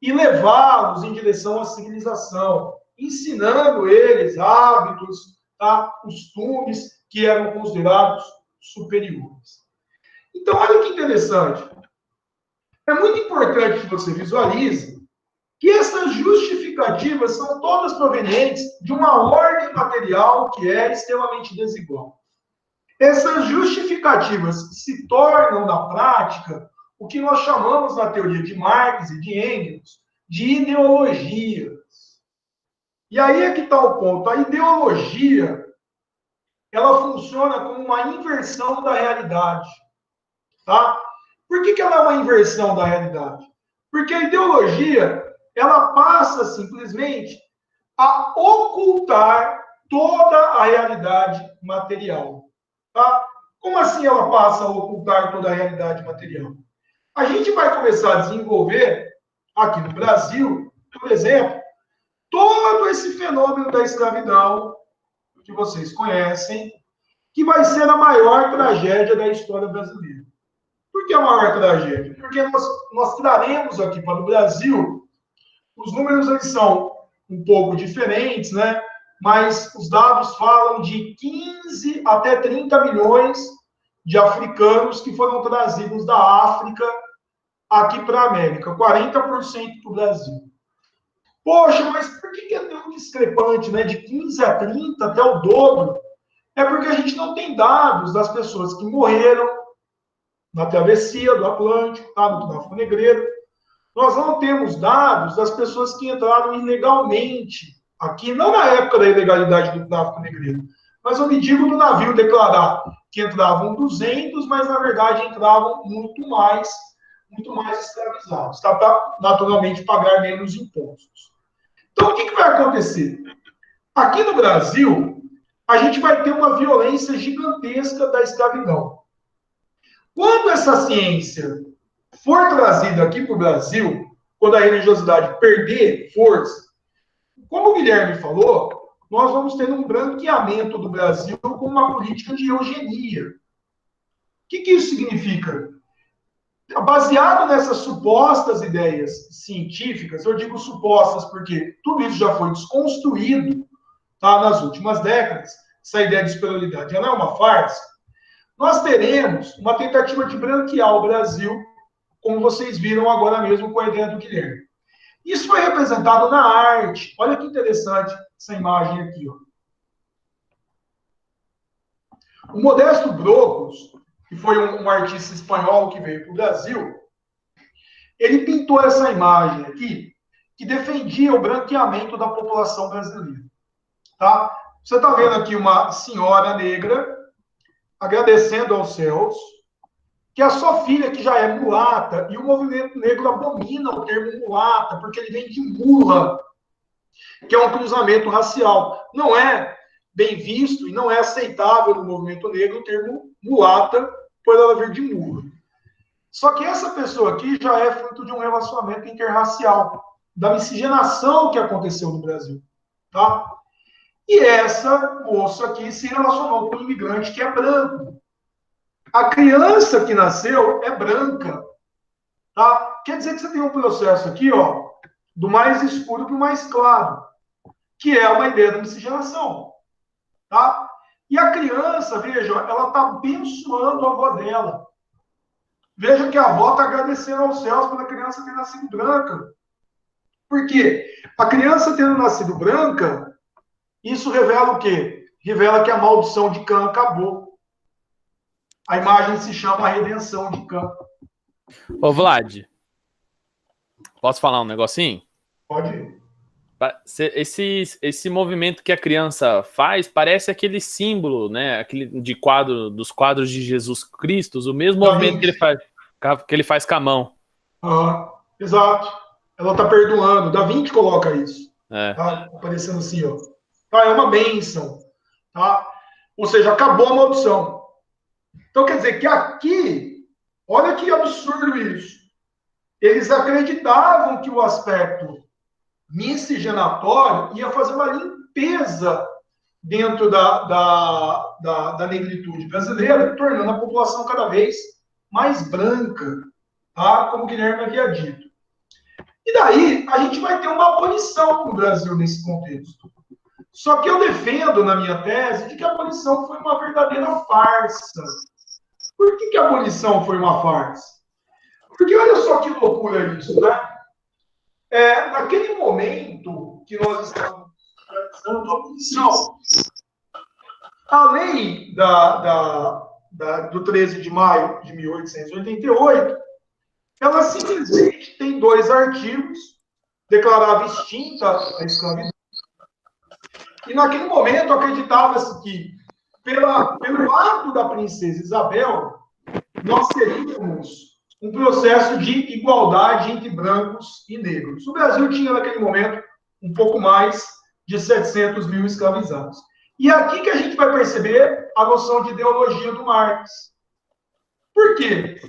e levá-los em direção à civilização, ensinando eles hábitos, tá, costumes que eram considerados superiores. Então, olha que interessante. É muito importante que você visualize que essas justificativas são todas provenientes de uma ordem material que é extremamente desigual. Essas justificativas se tornam, na prática, o que nós chamamos na teoria de Marx e de Engels de ideologias. E aí é que está o ponto. A ideologia, ela funciona como uma inversão da realidade. Tá? Por que ela é uma inversão da realidade? Porque a ideologia, ela passa simplesmente a ocultar toda a realidade material. Tá? Como assim ela passa a ocultar toda a realidade material? A gente vai começar a desenvolver, aqui no Brasil, por exemplo, todo esse fenômeno da escravidão, que vocês conhecem, que vai ser a maior tragédia da história brasileira. Por que a maior tragédia? Porque nós traremos aqui para o Brasil, os números eles são um pouco diferentes, né? Mas os dados falam de 15 até 30 milhões de africanos que foram trazidos da África aqui para a América, 40% para o Brasil. Poxa, mas por que é tão discrepante, né? De 15 a 30 até o dobro? É porque a gente não tem dados das pessoas que morreram na travessia do Atlântico, tá? No tráfico negreiro. Nós não temos dados das pessoas que entraram ilegalmente aqui, não na época da ilegalidade do tráfico negreiro, mas eu me digo do navio declarar que entravam 200, mas na verdade entravam muito mais escravizados, tá? Para naturalmente pagar menos impostos. Então, o que vai acontecer? Aqui no Brasil, a gente vai ter uma violência gigantesca da escravidão. Quando essa ciência for trazida aqui para o Brasil, quando a religiosidade perder força, como o Guilherme falou, nós vamos ter um branqueamento do Brasil com uma política de eugenia. O que isso significa? Baseado nessas supostas ideias científicas, eu digo supostas porque tudo isso já foi desconstruído, tá, nas últimas décadas, essa ideia de superioridade ela é uma farsa, nós teremos uma tentativa de branquear o Brasil, como vocês viram agora mesmo com a ideia do Guilherme. Isso foi representado na arte. Olha que interessante essa imagem aqui. Ó. O Modesto Brocos, que foi um artista espanhol que veio para o Brasil, ele pintou essa imagem aqui, que defendia o branqueamento da população brasileira. Tá? Você está vendo aqui uma senhora negra agradecendo aos céus que a sua filha, que já é mulata, e o movimento negro abomina o termo mulata, porque ele vem de mula, que é um cruzamento racial. Não é bem visto e não é aceitável no movimento negro o termo mulata, por ela vir de mula. Só que essa pessoa aqui já é fruto de um relacionamento interracial, da miscigenação que aconteceu no Brasil. Tá? E essa moça aqui se relacionou com um imigrante que é branco. A criança que nasceu é branca. Tá? Quer dizer que você tem um processo aqui, ó, do mais escuro para o mais claro, que é uma ideia da miscigenação. Tá? E a criança, veja, ela está abençoando a avó dela. Veja que a avó está agradecendo aos céus pela criança ter nascido branca. Por quê? A criança tendo nascido branca, isso revela o quê? Revela que a maldição de Cã acabou. A imagem se chama a redenção de Cã. Ô, Vlad, posso falar um negocinho? Pode ir. Esse movimento que a criança faz parece aquele símbolo, né? Aquele dos quadros de Jesus Cristo, o mesmo movimento que ele faz com a mão. Exato. Ela está perdoando. Da Vinci coloca isso. Tá aparecendo assim, ó. Tá, é uma bênção. Tá? Ou seja, acabou a maldição. Então, quer dizer que aqui, olha que absurdo isso. Eles acreditavam que o aspecto miscigenatório ia fazer uma limpeza dentro da negritude brasileira, tornando a população cada vez mais branca, tá? Como o Guilherme havia dito. E daí, a gente vai ter uma abolição no Brasil nesse contexto. Só que eu defendo, na minha tese, de que a abolição foi uma verdadeira farsa. Por que a abolição foi uma farsa? Porque olha só que loucura isso, né? Naquele momento que nós estamos realizando a abolição, a lei do 13 de maio de 1888, ela simplesmente tem 2 artigos, declarava extinta a escravidão. E naquele momento acreditava-se que, pelo ato da princesa Isabel, nós teríamos um processo de igualdade entre brancos e negros. O Brasil tinha, naquele momento, um pouco mais de 700 mil escravizados. E é aqui que a gente vai perceber a noção de ideologia do Marx. Por quê?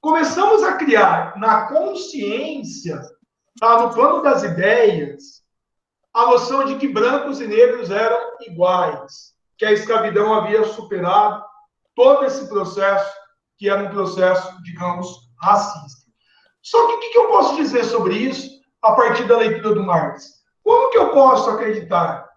Começamos a criar na consciência, tá, no plano das ideias, a noção de que brancos e negros eram iguais, que a escravidão havia superado todo esse processo, que era um processo, digamos, racista. Só que o que eu posso dizer sobre isso a partir da leitura do Marx? Como que eu posso acreditar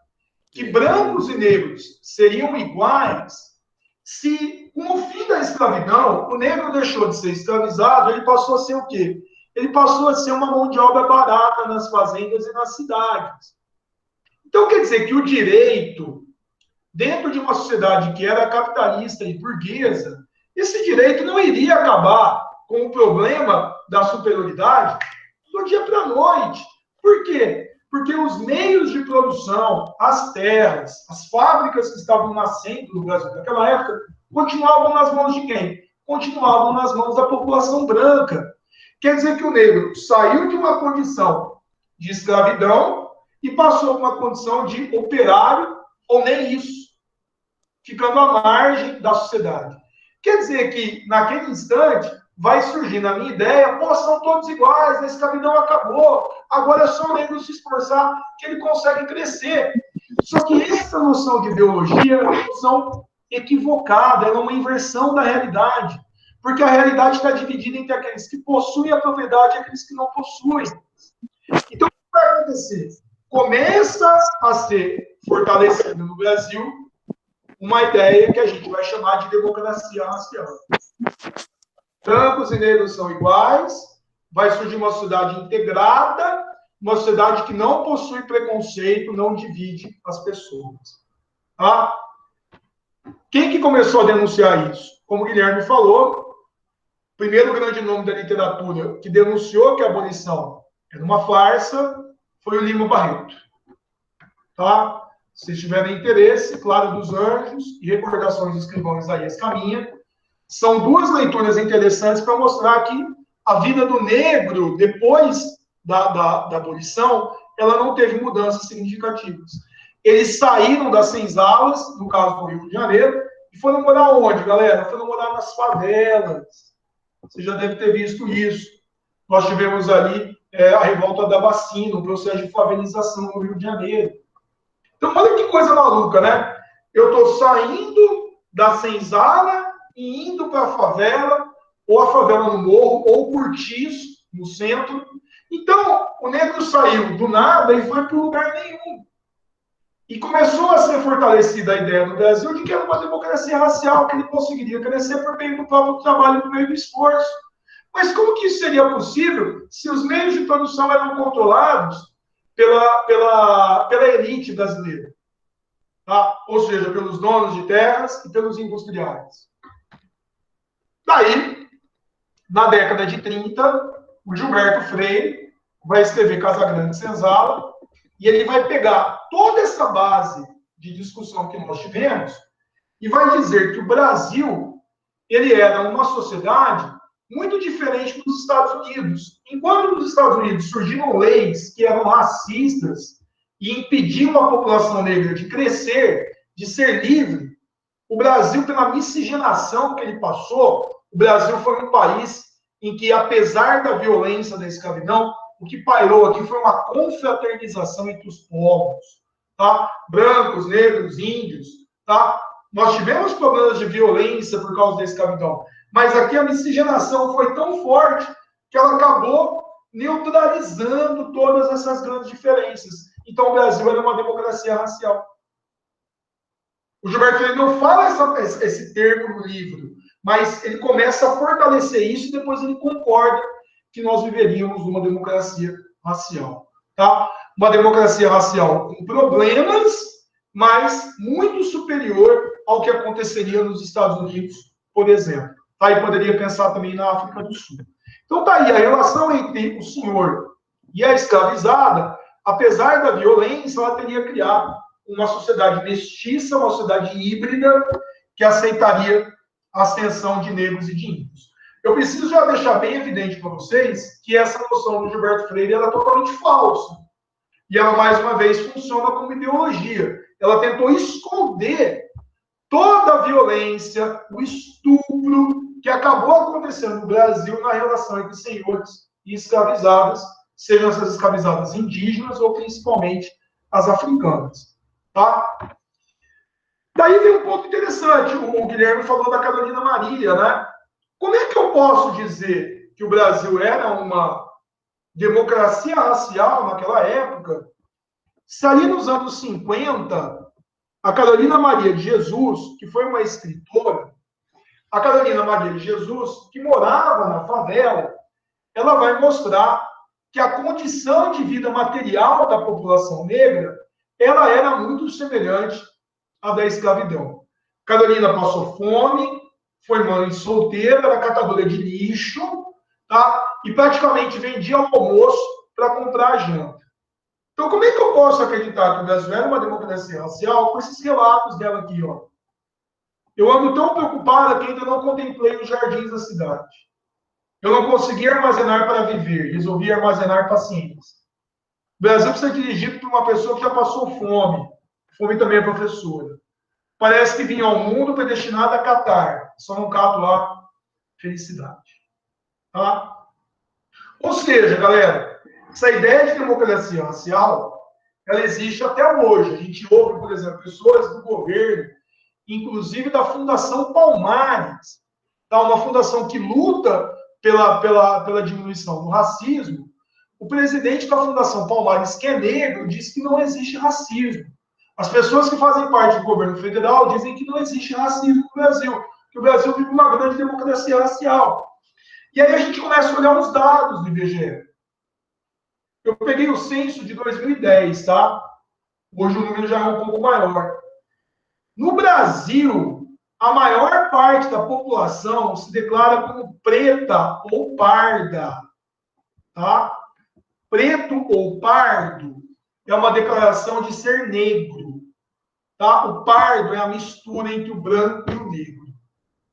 que brancos e negros seriam iguais se, com o fim da escravidão, o negro deixou de ser escravizado, ele passou a ser o quê? Ele passou a ser uma mão de obra barata nas fazendas e nas cidades. Então, quer dizer que o direito, dentro de uma sociedade que era capitalista e burguesa, esse direito não iria acabar com o problema da superioridade do dia para a noite. Por quê? Porque os meios de produção, as terras, as fábricas que estavam nascendo no Brasil naquela época, continuavam nas mãos de quem? Continuavam nas mãos da população branca. Quer dizer que o negro saiu de uma condição de escravidão e passou para uma condição de operário, ou nem isso, ficando à margem da sociedade. Quer dizer que, naquele instante, vai surgir na minha ideia, pô, são todos iguais, a escravidão acabou, agora é só o negro se esforçar que ele consegue crescer. Só que essa noção de ideologia é uma noção equivocada, ela é uma inversão da realidade, porque a realidade está dividida entre aqueles que possuem a propriedade e aqueles que não possuem. Então, o que vai acontecer? Começa a ser fortalecida no Brasil uma ideia que a gente vai chamar de democracia racial. Brancos e negros são iguais, vai surgir uma sociedade integrada, uma sociedade que não possui preconceito, não divide as pessoas. Tá? Quem que começou a denunciar isso? Como o Guilherme falou, o primeiro grande nome da literatura que denunciou que a abolição era uma farsa foi o Lima Barreto. Tá? Se tiverem interesse, Clara dos Anjos e Recordações do Escrivão Isaías Caminha, são 2 leituras interessantes para mostrar que a vida do negro, depois da abolição, ela não teve mudanças significativas. Eles saíram das senzalas, no caso do Rio de Janeiro, e foram morar onde, galera? Foram morar nas favelas. Você já deve ter visto isso. Nós tivemos ali a revolta da vacina, o processo de favelização no Rio de Janeiro. Então, olha que coisa maluca, né? Eu estou saindo da senzala e indo para a favela, ou a favela no morro, ou Curtiço, no centro. Então, o negro saiu do nada e foi para lugar nenhum. E começou a ser fortalecida a ideia no Brasil de que era uma democracia racial, que ele conseguiria crescer por meio do próprio trabalho, por meio do esforço. Mas como que isso seria possível se os meios de produção eram controlados pela elite brasileira? Tá? Ou seja, pelos donos de terras e pelos industriais. Daí, na década de 30, o Gilberto Freire vai escrever Casagrande e Senzala, e ele vai pegar toda essa base de discussão que nós tivemos e vai dizer que o Brasil ele era uma sociedade muito diferente dos Estados Unidos. Enquanto nos Estados Unidos surgiram leis que eram racistas e impediam a população negra de crescer, de ser livre, O Brasil, pela miscigenação que ele passou, o Brasil foi um país em que, apesar da violência da escravidão, o que pairou aqui foi uma confraternização entre os povos, tá? Brancos, negros, índios, tá? Nós tivemos problemas de violência por causa da escravidão, mas aqui a miscigenação foi tão forte que ela acabou neutralizando todas essas grandes diferenças. Então, o Brasil era uma democracia racial. O Gilberto Freire não fala esse termo no livro, mas ele começa a fortalecer isso e depois ele concorda que nós viveríamos numa democracia racial. Tá? Uma democracia racial com problemas, mas muito superior ao que aconteceria nos Estados Unidos, por exemplo. Tá? E poderia pensar também na África do Sul. Então tá aí, a relação entre o senhor e a escravizada, apesar da violência, ela teria criado uma sociedade mestiça, uma sociedade híbrida, que aceitaria a ascensão de negros e de índios. Eu preciso já deixar bem evidente para vocês que essa noção do Gilberto Freire ela é totalmente falsa. E ela, mais uma vez, funciona como ideologia. Ela tentou esconder toda a violência, o estupro que acabou acontecendo no Brasil na relação entre senhores e escravizadas, sejam essas escravizadas indígenas ou principalmente as africanas. Tá? Daí vem um ponto interessante. O Guilherme falou da Carolina Maria, né? Como é que eu posso dizer que o Brasil era uma democracia racial naquela época, se ali nos anos 50, a Carolina Maria de Jesus, que foi uma escritora, a Carolina Maria de Jesus, que morava na favela, ela vai mostrar que a condição de vida material da população negra, ela era muito semelhante à da escravidão. Carolina passou fome, foi mãe solteira, era catadora de lixo, tá? E praticamente vendia almoço para comprar a janta. Então, como é que eu posso acreditar que o Brasil era uma democracia racial com esses relatos dela aqui, ó? Eu ando tão preocupada que ainda não contemplei os jardins da cidade. Eu não consegui armazenar para viver, resolvi armazenar paciência. O Brasil precisa ser dirigido por uma pessoa que já passou fome. Fome também é professora. Parece que vinha ao mundo predestinada a catar. Só não cato lá felicidade. Tá? Ou seja, galera, essa ideia de democracia racial, ela existe até hoje. A gente ouve, por exemplo, pessoas do governo, inclusive da Fundação Palmares, tá? Uma fundação que luta pela diminuição do racismo. O presidente da Fundação Palmares, que é negro, diz que não existe racismo. As pessoas que fazem parte do governo federal dizem que não existe racismo no Brasil, que o Brasil vive uma grande democracia racial. E aí a gente começa a olhar os dados do IBGE. Eu peguei o censo de 2010, tá? Hoje o número já é um pouco maior. No Brasil, a maior parte da população se declara como preta ou parda, tá? Preto ou pardo é uma declaração de ser negro, tá? O pardo é a mistura entre o branco e o negro,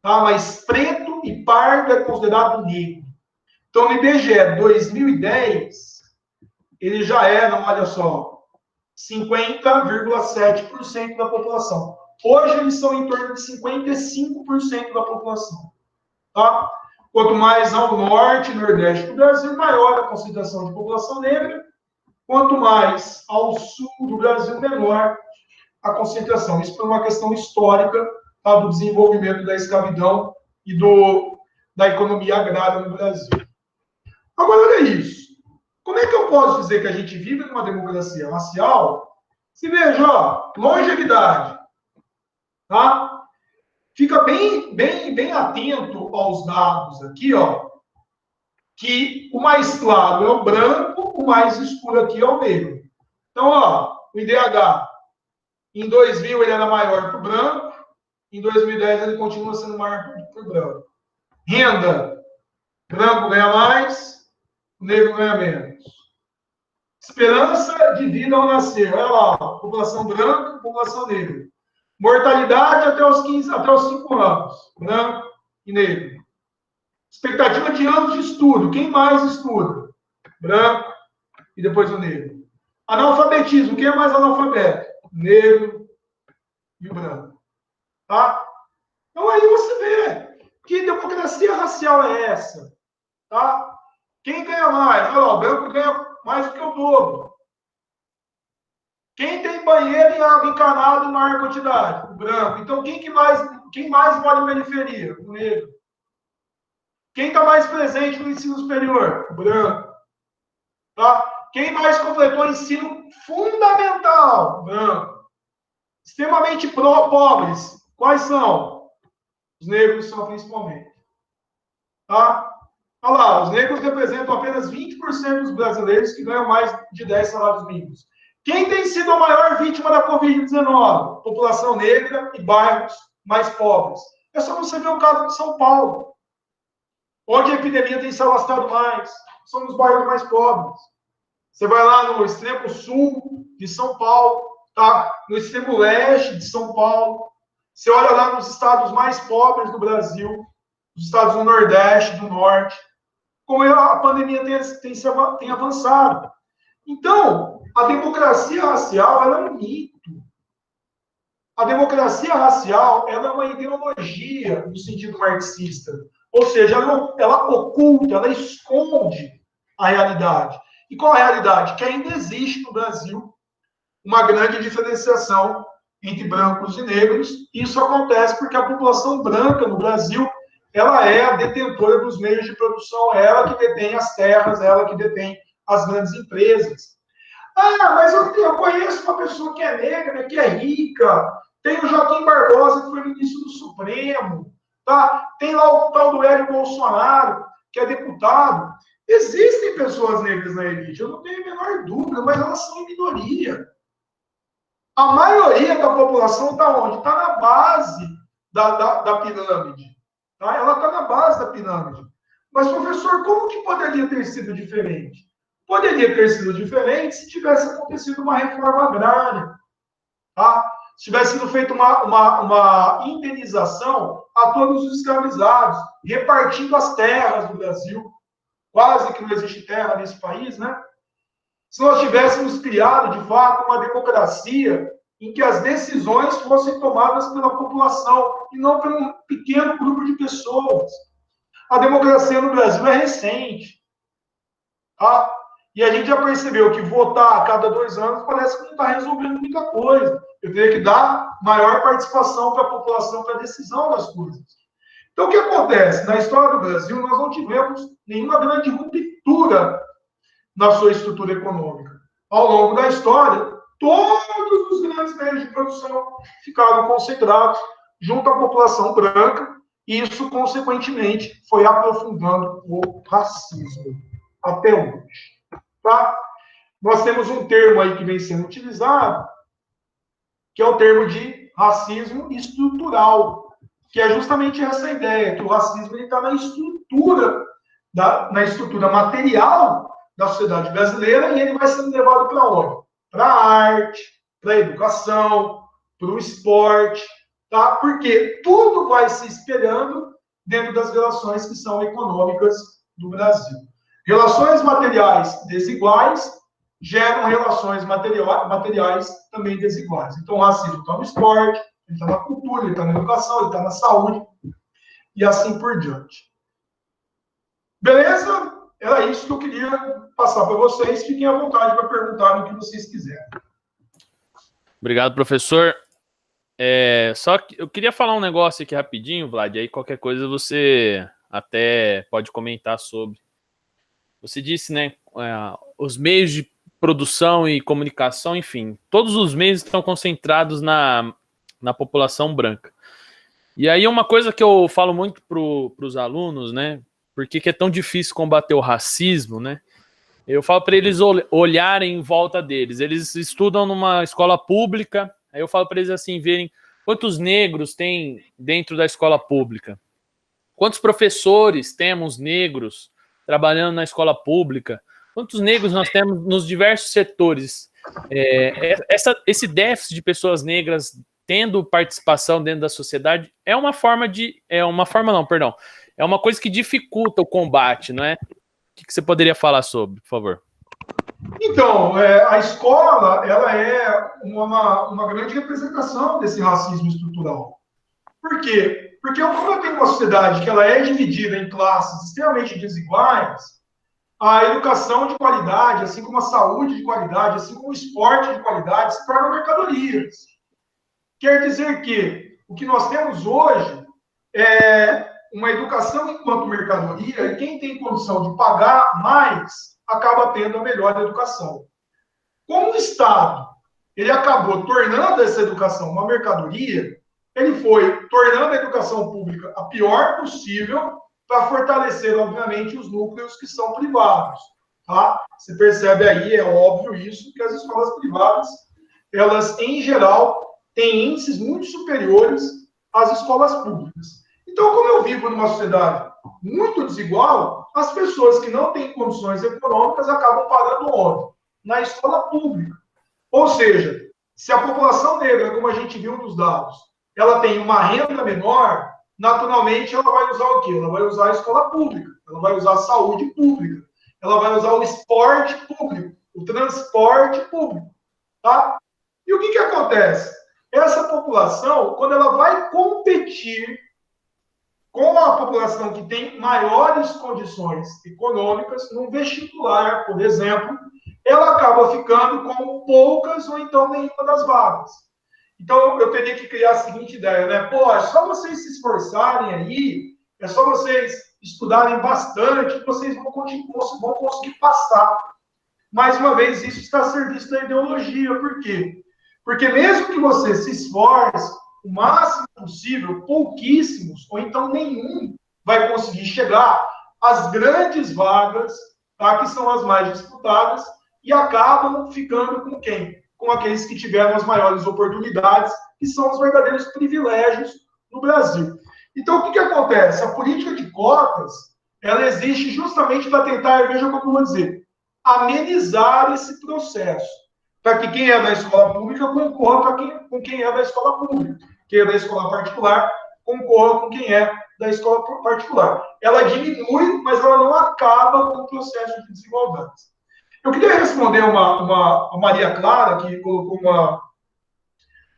tá? Mas preto e pardo é considerado negro. Então, no IBGE 2010, eles já eram, olha só, 50,7% da população. Hoje, eles são em torno de 55% da população, tá? Quanto mais ao norte e nordeste do Brasil, maior a concentração de população negra. Quanto mais ao sul do Brasil, menor a concentração. Isso por uma questão histórica, tá, do desenvolvimento da escravidão e da economia agrária no Brasil. Agora, olha isso. Como é que eu posso dizer que a gente vive numa democracia racial? Se veja, ó, longevidade. Tá? Fica bem atento aos dados aqui, ó, que o mais claro é o branco, o mais escuro aqui é o negro. Então, ó, o IDH, em 2000 ele era maior para o branco, em 2010 ele continua sendo maior para o branco. Renda, branco ganha mais, o negro ganha menos. Esperança de vida ao nascer, olha lá, população branca, população negra. Mortalidade até os 5 anos, branco e negro. Expectativa de anos de estudo. Quem mais estuda? Branco e depois o negro. Analfabetismo. Quem é mais analfabeto? Negro e o branco. Tá? Então aí você vê que democracia racial é essa, tá? Quem ganha mais? Olha lá, o branco ganha mais do que o dobro. Quem tem banheiro e água encanada em maior quantidade? O branco. Então quem mais mora em periferia? O negro. Quem está mais presente no ensino superior? O branco. Tá? Quem mais completou ensino fundamental? O branco. Extremamente pobres. Quais são? Os negros são principalmente. Tá? Olha lá, os negros representam apenas 20% dos brasileiros que ganham mais de 10 salários mínimos. Quem tem sido a maior vítima da Covid-19? População negra e bairros mais pobres. É só você ver o caso de São Paulo, onde a epidemia tem se alastrado mais. São os bairros mais pobres. Você vai lá no extremo sul de São Paulo, tá? No extremo leste de São Paulo. Você olha lá nos estados mais pobres do Brasil, os estados do Nordeste, do Norte, como a pandemia tem avançado. Então, a democracia racial ela é um mito. A democracia racial ela é uma ideologia no sentido marxista. Ou seja, ela oculta, ela esconde a realidade. E qual é a realidade? Que ainda existe no Brasil uma grande diferenciação entre brancos e negros. Isso acontece porque a população branca no Brasil ela é a detentora dos meios de produção, é ela que detém as terras, é ela que detém as grandes empresas. Ah, mas eu conheço uma pessoa que é negra, que é rica, tem o Joaquim Barbosa, que foi ministro do Supremo, tá? Tem lá o tal do Hélio Bolsonaro, que é deputado. Existem pessoas negras na elite, eu não tenho a menor dúvida, mas elas são em minoria. A maioria da população está onde? Está na base da pirâmide. Tá? Ela está na base da pirâmide. Mas, professor, como que poderia ter sido diferente? Poderia ter sido diferente se tivesse acontecido uma reforma agrária. Tá? Se tivesse sido feita uma indenização a todos os escravizados, repartindo as terras do Brasil. Quase que não existe terra nesse país, né? Se nós tivéssemos criado, de fato, uma democracia em que as decisões fossem tomadas pela população e não por um pequeno grupo de pessoas. A democracia no Brasil é recente. Tá? E a gente já percebeu que votar a cada 2 anos parece que não está resolvendo muita coisa. Eu teria que dar maior participação para a população para a decisão das coisas. Então, o que acontece? Na história do Brasil, nós não tivemos nenhuma grande ruptura na sua estrutura econômica. Ao longo da história, todos os grandes meios de produção ficaram concentrados junto à população branca, e isso, consequentemente, foi aprofundando o racismo até hoje. Tá? Nós temos um termo aí que vem sendo utilizado, que é o termo de racismo estrutural, que é justamente essa ideia, que o racismo está na estrutura material da sociedade brasileira, e ele vai sendo levado para onde? Para a arte, para a educação, para o esporte, tá? Porque tudo vai se espelhando dentro das relações que são econômicas do Brasil. Relações materiais desiguais geram relações materiais também desiguais. Então, o racismo está no esporte, ele está na cultura, ele está na educação, ele está na saúde, e assim por diante. Beleza? Era isso que eu queria passar para vocês. Fiquem à vontade para perguntar o que vocês quiserem. Obrigado, professor. Só que eu queria falar um negócio aqui rapidinho, Vlad, aí qualquer coisa você até pode comentar sobre. Você disse, né, os meios de produção e comunicação, enfim, todos os meios estão concentrados na população branca. E aí uma coisa que eu falo muito para os alunos, né, porque que é tão difícil combater o racismo, né? Eu falo para eles olharem em volta deles. Eles estudam numa escola pública, aí eu falo para eles assim, verem quantos negros tem dentro da escola pública. Quantos professores temos negros trabalhando na escola pública? Quantos negros nós temos nos diversos setores? Esse déficit de pessoas negras tendo participação dentro da sociedade é uma coisa que dificulta o combate, não é? O que você poderia falar sobre, por favor? Então, a escola ela é uma grande representação desse racismo estrutural. Por quê? Porque como eu tenho uma sociedade que ela é dividida em classes extremamente desiguais, a educação de qualidade, assim como a saúde de qualidade, assim como o esporte de qualidade, se tornam mercadorias. Quer dizer que o que nós temos hoje é uma educação enquanto mercadoria, e quem tem condição de pagar mais acaba tendo a melhor educação. Como o Estado ele acabou tornando essa educação uma mercadoria, ele foi tornando a educação pública a pior possível para fortalecer, obviamente, os núcleos que são privados. Tá? Você percebe aí, é óbvio isso, que as escolas privadas, elas, em geral, têm índices muito superiores às escolas públicas. Então, como eu vivo numa sociedade muito desigual, as pessoas que não têm condições econômicas acabam pagando onde? Na escola pública. Ou seja, se a população negra, como a gente viu nos dados, ela tem uma renda menor, naturalmente ela vai usar o quê? Ela vai usar a escola pública, ela vai usar a saúde pública, ela vai usar o esporte público, o transporte público, tá? E o que acontece? Essa população, quando ela vai competir com a população que tem maiores condições econômicas, num vestibular, por exemplo, ela acaba ficando com poucas ou então nenhuma das vagas. Então, eu teria que criar a seguinte ideia, né? Pô, é só vocês se esforçarem aí, é só vocês estudarem bastante que vocês vão conseguir passar. Mais uma vez, isso está a serviço da ideologia. Por quê? Porque mesmo que você se esforce o máximo possível, pouquíssimos, ou então nenhum, vai conseguir chegar às grandes vagas, tá? Que são as mais disputadas, e acabam ficando com quem? Com aqueles que tiveram as maiores oportunidades, que são os verdadeiros privilégios no Brasil. Então, o que acontece? A política de cotas, ela existe justamente para tentar, veja como eu vou dizer, amenizar esse processo, para que quem é da escola pública concorra com quem é da escola pública, quem é da escola particular concorra com quem é da escola particular. Ela diminui, mas ela não acaba com o processo de desigualdades. Eu queria responder a Maria Clara, que colocou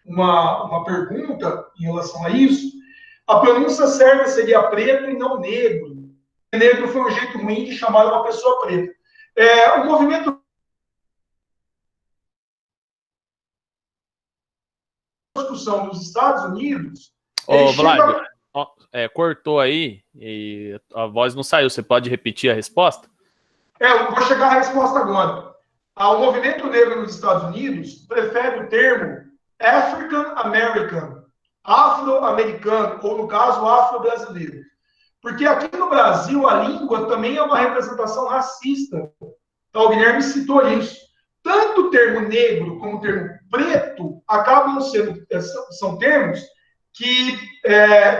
uma pergunta em relação a isso. A pronúncia certa seria preto e não negro. Negro foi um jeito ruim de chamar uma pessoa preta. O movimento de discussão nos Estados Unidos... Ô, Vlad, cortou aí e a voz não saiu. Você pode repetir a resposta? Eu vou chegar à resposta agora. O movimento negro nos Estados Unidos prefere o termo African American, afro-americano, ou no caso, afro-brasileiro. Porque aqui no Brasil, a língua também é uma representação racista. Então, o Guilherme citou isso. Tanto o termo negro como o termo preto acabam são termos que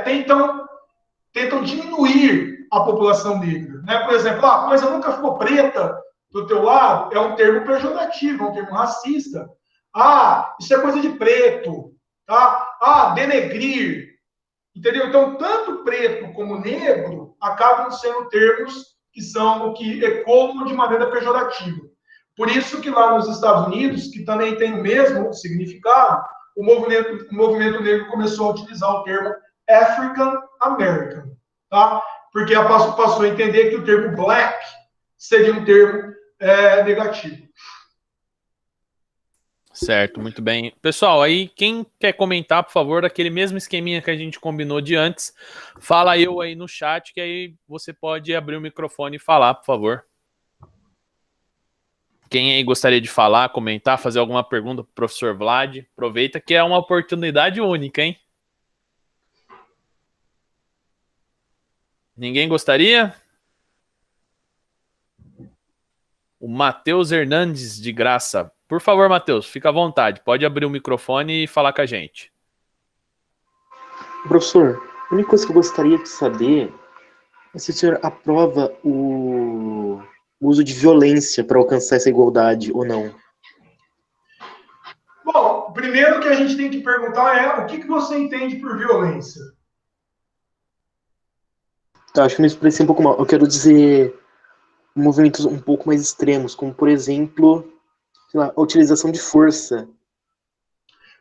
tentam diminuir a população negra. Né? Por exemplo, a coisa nunca ficou preta do teu lado, é um termo pejorativo, é um termo racista. Isso é coisa de preto. Tá? Denegrir. Entendeu? Então, tanto preto como negro acabam sendo termos que ecoam de maneira pejorativa. Por isso que lá nos Estados Unidos, que também tem o mesmo significado, o movimento negro começou a utilizar o termo African American. Tá? Porque passou a entender que o termo black seria um termo negativo. Certo, muito bem. Pessoal, aí quem quer comentar, por favor, daquele mesmo esqueminha que a gente combinou de antes, fala eu aí no chat, que aí você pode abrir o microfone e falar, por favor. Quem aí gostaria de falar, comentar, fazer alguma pergunta pro professor Vlad, aproveita que é uma oportunidade única, hein? Ninguém gostaria? O Matheus Hernandes de Graça. Por favor, Matheus, fica à vontade. Pode abrir o microfone e falar com a gente. Professor, a única coisa que eu gostaria de saber é se o senhor aprova o uso de violência para alcançar essa igualdade ou não. Bom, primeiro que a gente tem que perguntar é o que você entende por violência? Tá, acho que me expressei um pouco mal. Eu quero dizer movimentos um pouco mais extremos, como, por exemplo, sei lá, a utilização de força.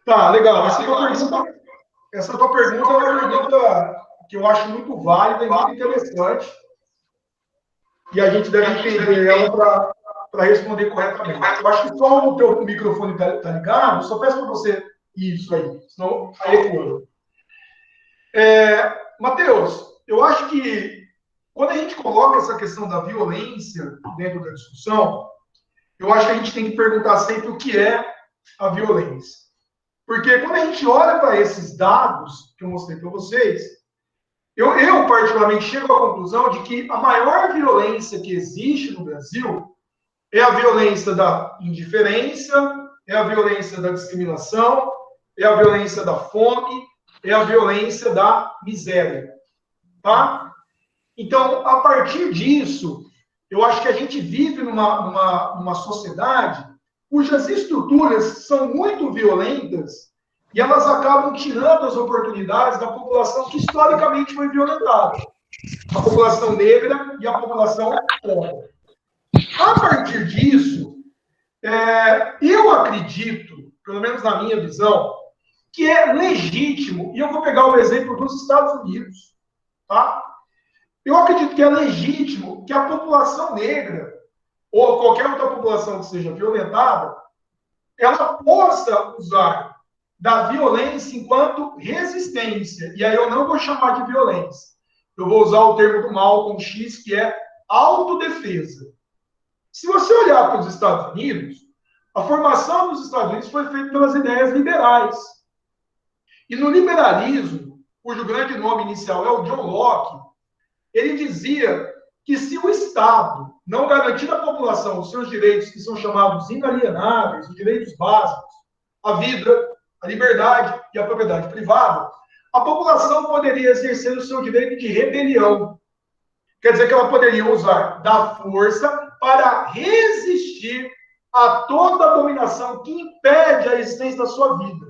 Tá, legal. Essa tua pergunta é uma pergunta que eu acho muito válida e muito interessante, e a gente deve entender ela para responder corretamente. Eu acho que só o teu microfone está ligado, só peço para você isso aí, senão aí ecoa. Matheus, eu acho que quando a gente coloca essa questão da violência dentro da discussão, eu acho que a gente tem que perguntar sempre o que é a violência. Porque quando a gente olha para esses dados que eu mostrei para vocês, eu particularmente chego à conclusão de que a maior violência que existe no Brasil é a violência da indiferença, é a violência da discriminação, é a violência da fome, é a violência da miséria. Tá? Então, a partir disso, eu acho que a gente vive numa sociedade cujas estruturas são muito violentas e elas acabam tirando as oportunidades da população que historicamente foi violentada. A população negra e a população pobre. A partir disso, eu acredito, pelo menos na minha visão, que é legítimo, e eu vou pegar o exemplo dos Estados Unidos, tá? Eu acredito que é legítimo que a população negra, ou qualquer outra população que seja violentada, ela possa usar da violência enquanto resistência. E aí eu não vou chamar de violência. Eu vou usar o termo do Malcolm X, que é autodefesa. Se você olhar para os Estados Unidos, a formação dos Estados Unidos foi feita pelas ideias liberais. E no liberalismo, cujo grande nome inicial é o John Locke, ele dizia que se o Estado não garantir à população os seus direitos, que são chamados inalienáveis, os direitos básicos, a vida, a liberdade e a propriedade privada, a população poderia exercer o seu direito de rebelião. Quer dizer que ela poderia usar da força para resistir a toda a dominação que impede a existência da sua vida.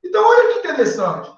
Então, olha que interessante.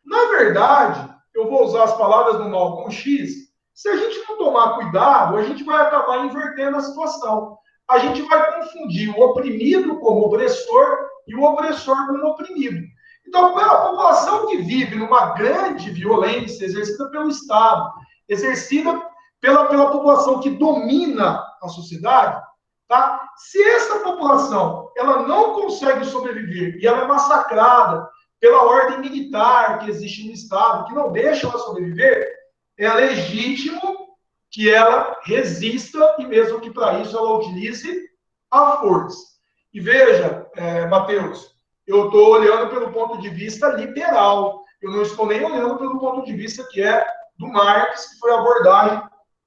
Na verdade, eu vou usar as palavras do Malcolm X, se a gente não tomar cuidado, a gente vai acabar invertendo a situação. A gente vai confundir o oprimido como opressor e o opressor como oprimido. Então, a população que vive numa grande violência exercida pelo Estado, exercida pela população que domina a sociedade, tá? Se essa população ela não consegue sobreviver e ela é massacrada pela ordem militar que existe no Estado, que não deixa ela sobreviver, é legítimo que ela resista e mesmo que para isso ela utilize a força. E veja, Matheus, eu estou olhando pelo ponto de vista liberal, eu não estou nem olhando pelo ponto de vista que é do Marx, que foi a abordagem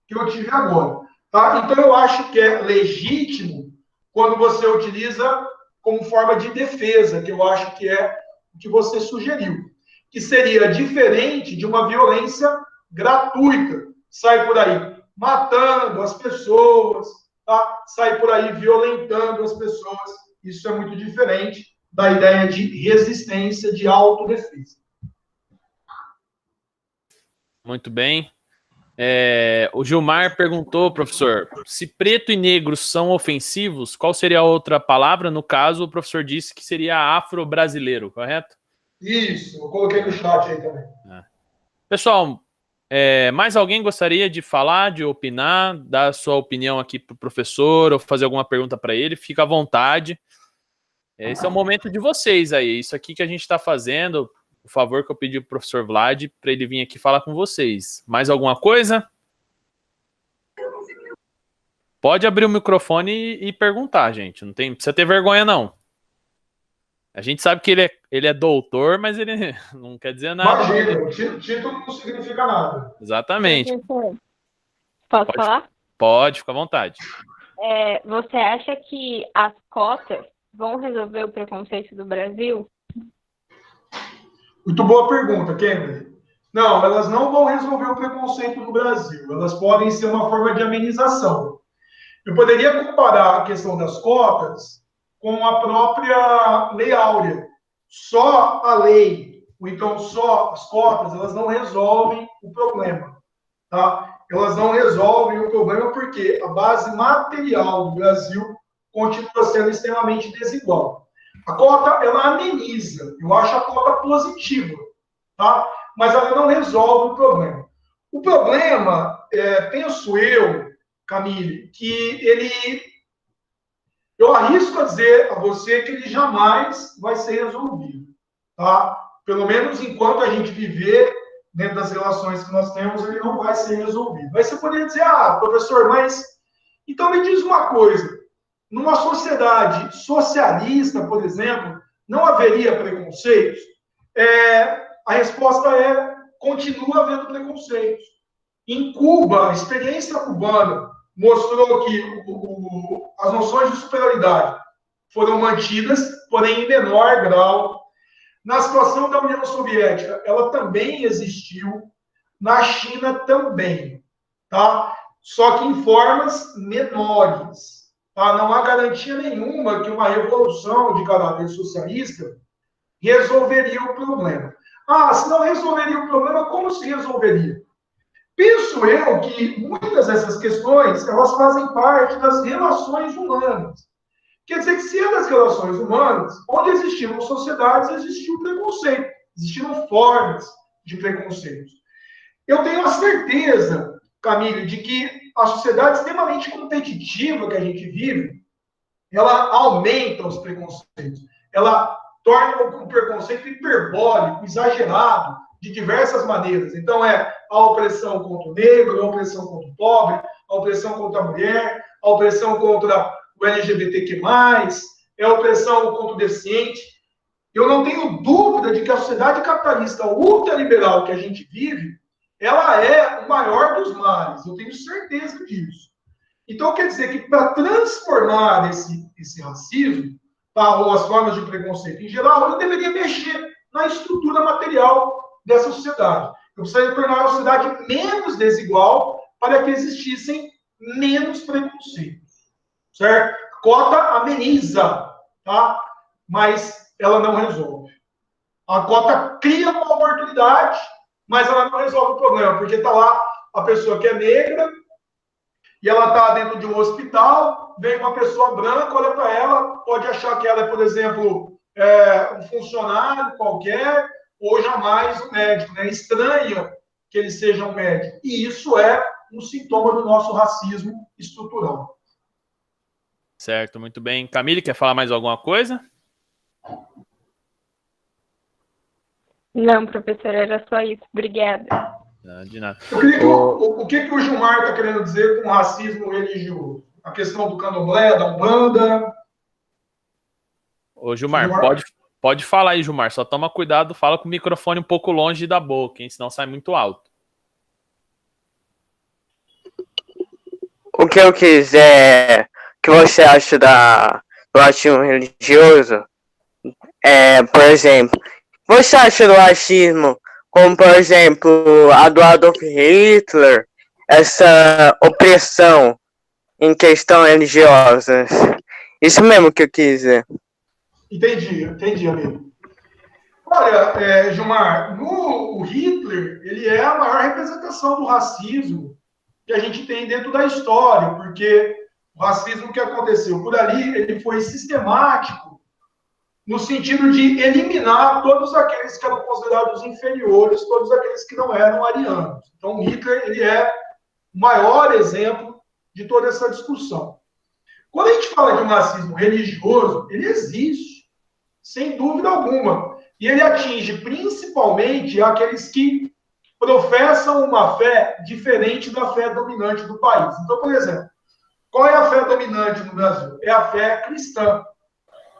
que eu tive agora. Tá? Então, eu acho que é legítimo quando você utiliza como forma de defesa, que eu acho que é o que você sugeriu, que seria diferente de uma violência gratuita, sai por aí matando as pessoas, tá? Sai por aí violentando as pessoas. Isso é muito diferente da ideia de resistência, de autodefesa. Muito bem. O Gilmar perguntou, professor, se preto e negro são ofensivos, qual seria a outra palavra? No caso, o professor disse que seria afro-brasileiro, correto? Isso, eu coloquei no chat aí também. Pessoal, mais alguém gostaria de falar, de opinar, dar a sua opinião aqui para o professor ou fazer alguma pergunta para ele? Fica à vontade. Esse é o momento de vocês aí. Isso aqui que a gente está fazendo, por favor, que eu pedi para o professor Vlad para ele vir aqui falar com vocês. Mais alguma coisa? Pode abrir o microfone e perguntar, gente. Não precisa ter vergonha, não. A gente sabe que ele é doutor, mas ele não quer dizer nada. Imagina, o título não significa nada. Exatamente. Posso falar? Pode, fica à vontade. Você acha que as cotas vão resolver o preconceito do Brasil? Muito boa pergunta, Kennedy. Não, elas não vão resolver o preconceito no Brasil. Elas podem ser uma forma de amenização. Eu poderia comparar a questão das cotas com a própria Lei Áurea. Só a lei, ou então só as cotas, elas não resolvem o problema. Tá? Elas não resolvem o problema porque a base material do Brasil continua sendo extremamente desigual. A cota, ela ameniza. Eu acho a cota positiva. Tá? mas ela não resolve o problema. O problema, penso eu, Camille, que eu arrisco a dizer a você que ele jamais vai ser resolvido, tá? Pelo menos enquanto a gente viver dentro das relações que nós temos, ele não vai ser resolvido. Mas você poderia dizer, professor, mas então me diz uma coisa, numa sociedade socialista, por exemplo, não haveria preconceitos? A resposta continua havendo preconceitos. Em Cuba, a experiência cubana mostrou que as noções de superioridade foram mantidas, porém em menor grau. Na situação da União Soviética, ela também existiu. Na China também, tá? Só que em formas menores. Tá? Não há garantia nenhuma que uma revolução de caráter socialista resolveria o problema. Se não resolveria o problema, como se resolveria? Penso eu que muitas dessas questões, elas fazem parte das relações humanas. Quer dizer que se é das relações humanas, onde existiam sociedades, existiu preconceito, existiram formas de preconceitos. Eu tenho a certeza, Camille, de que a sociedade extremamente competitiva que a gente vive, ela aumenta os preconceitos, ela torna o preconceito hiperbólico, exagerado, de diversas maneiras. Então, a opressão contra o negro, a opressão contra o pobre, a opressão contra a mulher, a opressão contra o LGBTQ+, a opressão contra o deficiente. Eu não tenho dúvida de que a sociedade capitalista ultraliberal que a gente vive, ela é o maior dos males. Eu tenho certeza disso. Então, quer dizer que para transformar esse racismo, ou as formas de preconceito em geral, eu deveria mexer na estrutura material dessa sociedade. Eu precisaria tornar a sociedade menos desigual para que existissem menos preconceitos. Certo? Cota ameniza, tá? Mas ela não resolve. A cota cria uma oportunidade, mas ela não resolve o problema, porque está lá a pessoa que é negra e ela está dentro de um hospital, vem uma pessoa branca, olha para ela, pode achar que ela é, por exemplo, um funcionário qualquer, ou jamais um médico, né? Estranha que ele seja um médico. E isso é um sintoma do nosso racismo estrutural. Certo, muito bem. Camille, quer falar mais alguma coisa? Não, professor, era só isso. Obrigada. Não, de nada. Eu queria que o que o Gilmar está querendo dizer com racismo religioso? A questão do candomblé, da Umbanda? Ô, Gilmar, pode falar aí, Gilmar. Só toma cuidado, fala com o microfone um pouco longe da boca, hein? Senão sai muito alto. O que eu quiser... que você acha do racismo religioso? Por exemplo, você acha do racismo como, por exemplo, a do Adolf Hitler, essa opressão em questão religiosa? Isso mesmo que eu quis dizer. Entendi, amigo. Olha, Gilmar, o Hitler, ele é a maior representação do racismo que a gente tem dentro da história, porque o racismo que aconteceu por ali, ele foi sistemático no sentido de eliminar todos aqueles que eram considerados inferiores, todos aqueles que não eram arianos. Então, Hitler, ele é o maior exemplo de toda essa discussão. Quando a gente fala de um racismo religioso, ele existe, sem dúvida alguma. E ele atinge principalmente aqueles que professam uma fé diferente da fé dominante do país. Então, por exemplo, qual é a fé dominante no Brasil? É a fé cristã,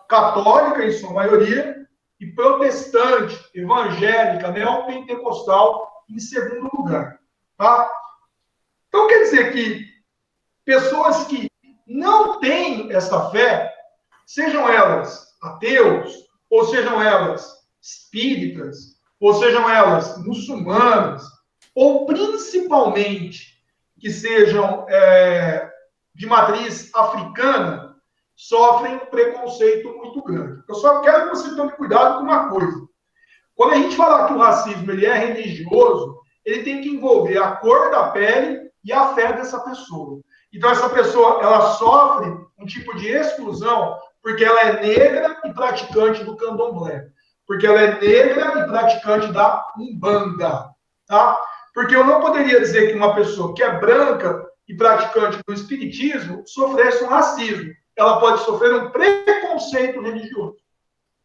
católica em sua maioria, e protestante, evangélica, neopentecostal em segundo lugar. Tá? Então, quer dizer que pessoas que não têm essa fé, sejam elas ateus, ou sejam elas espíritas, ou sejam elas muçulmanas, ou principalmente que sejam de matriz africana, sofrem um preconceito muito grande. Eu só quero que você tome cuidado com uma coisa. Quando a gente fala que o racismo ele é religioso, ele tem que envolver a cor da pele e a fé dessa pessoa. Então, essa pessoa, ela sofre um tipo de exclusão porque ela é negra e praticante do candomblé. porque ela é negra e praticante da Umbanda, tá? Porque eu não poderia dizer que uma pessoa que é branca e praticante do espiritismo sofresse um racismo. Ela pode sofrer um preconceito religioso,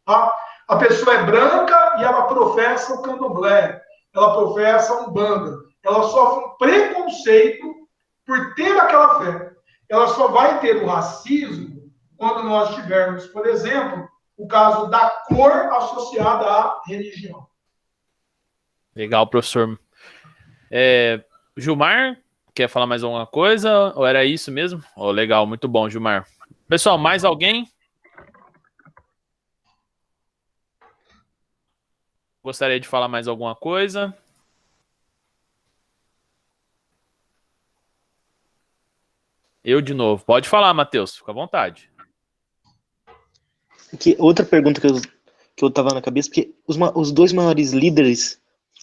tá? A pessoa é branca e ela professa o candomblé, ela professa a Umbanda. Ela sofre um preconceito por ter aquela fé. Ela só vai ter o racismo quando nós tivermos, por exemplo, o caso da cor associada à religião. Legal, professor. Gilmar, quer falar mais alguma coisa? Ou era isso mesmo? Oh, legal, muito bom, Gilmar. Pessoal, mais alguém? Gostaria de falar mais alguma coisa? Eu de novo. Pode falar, Matheus. Fica à vontade. Outra pergunta que eu tava na cabeça, porque os dois maiores líderes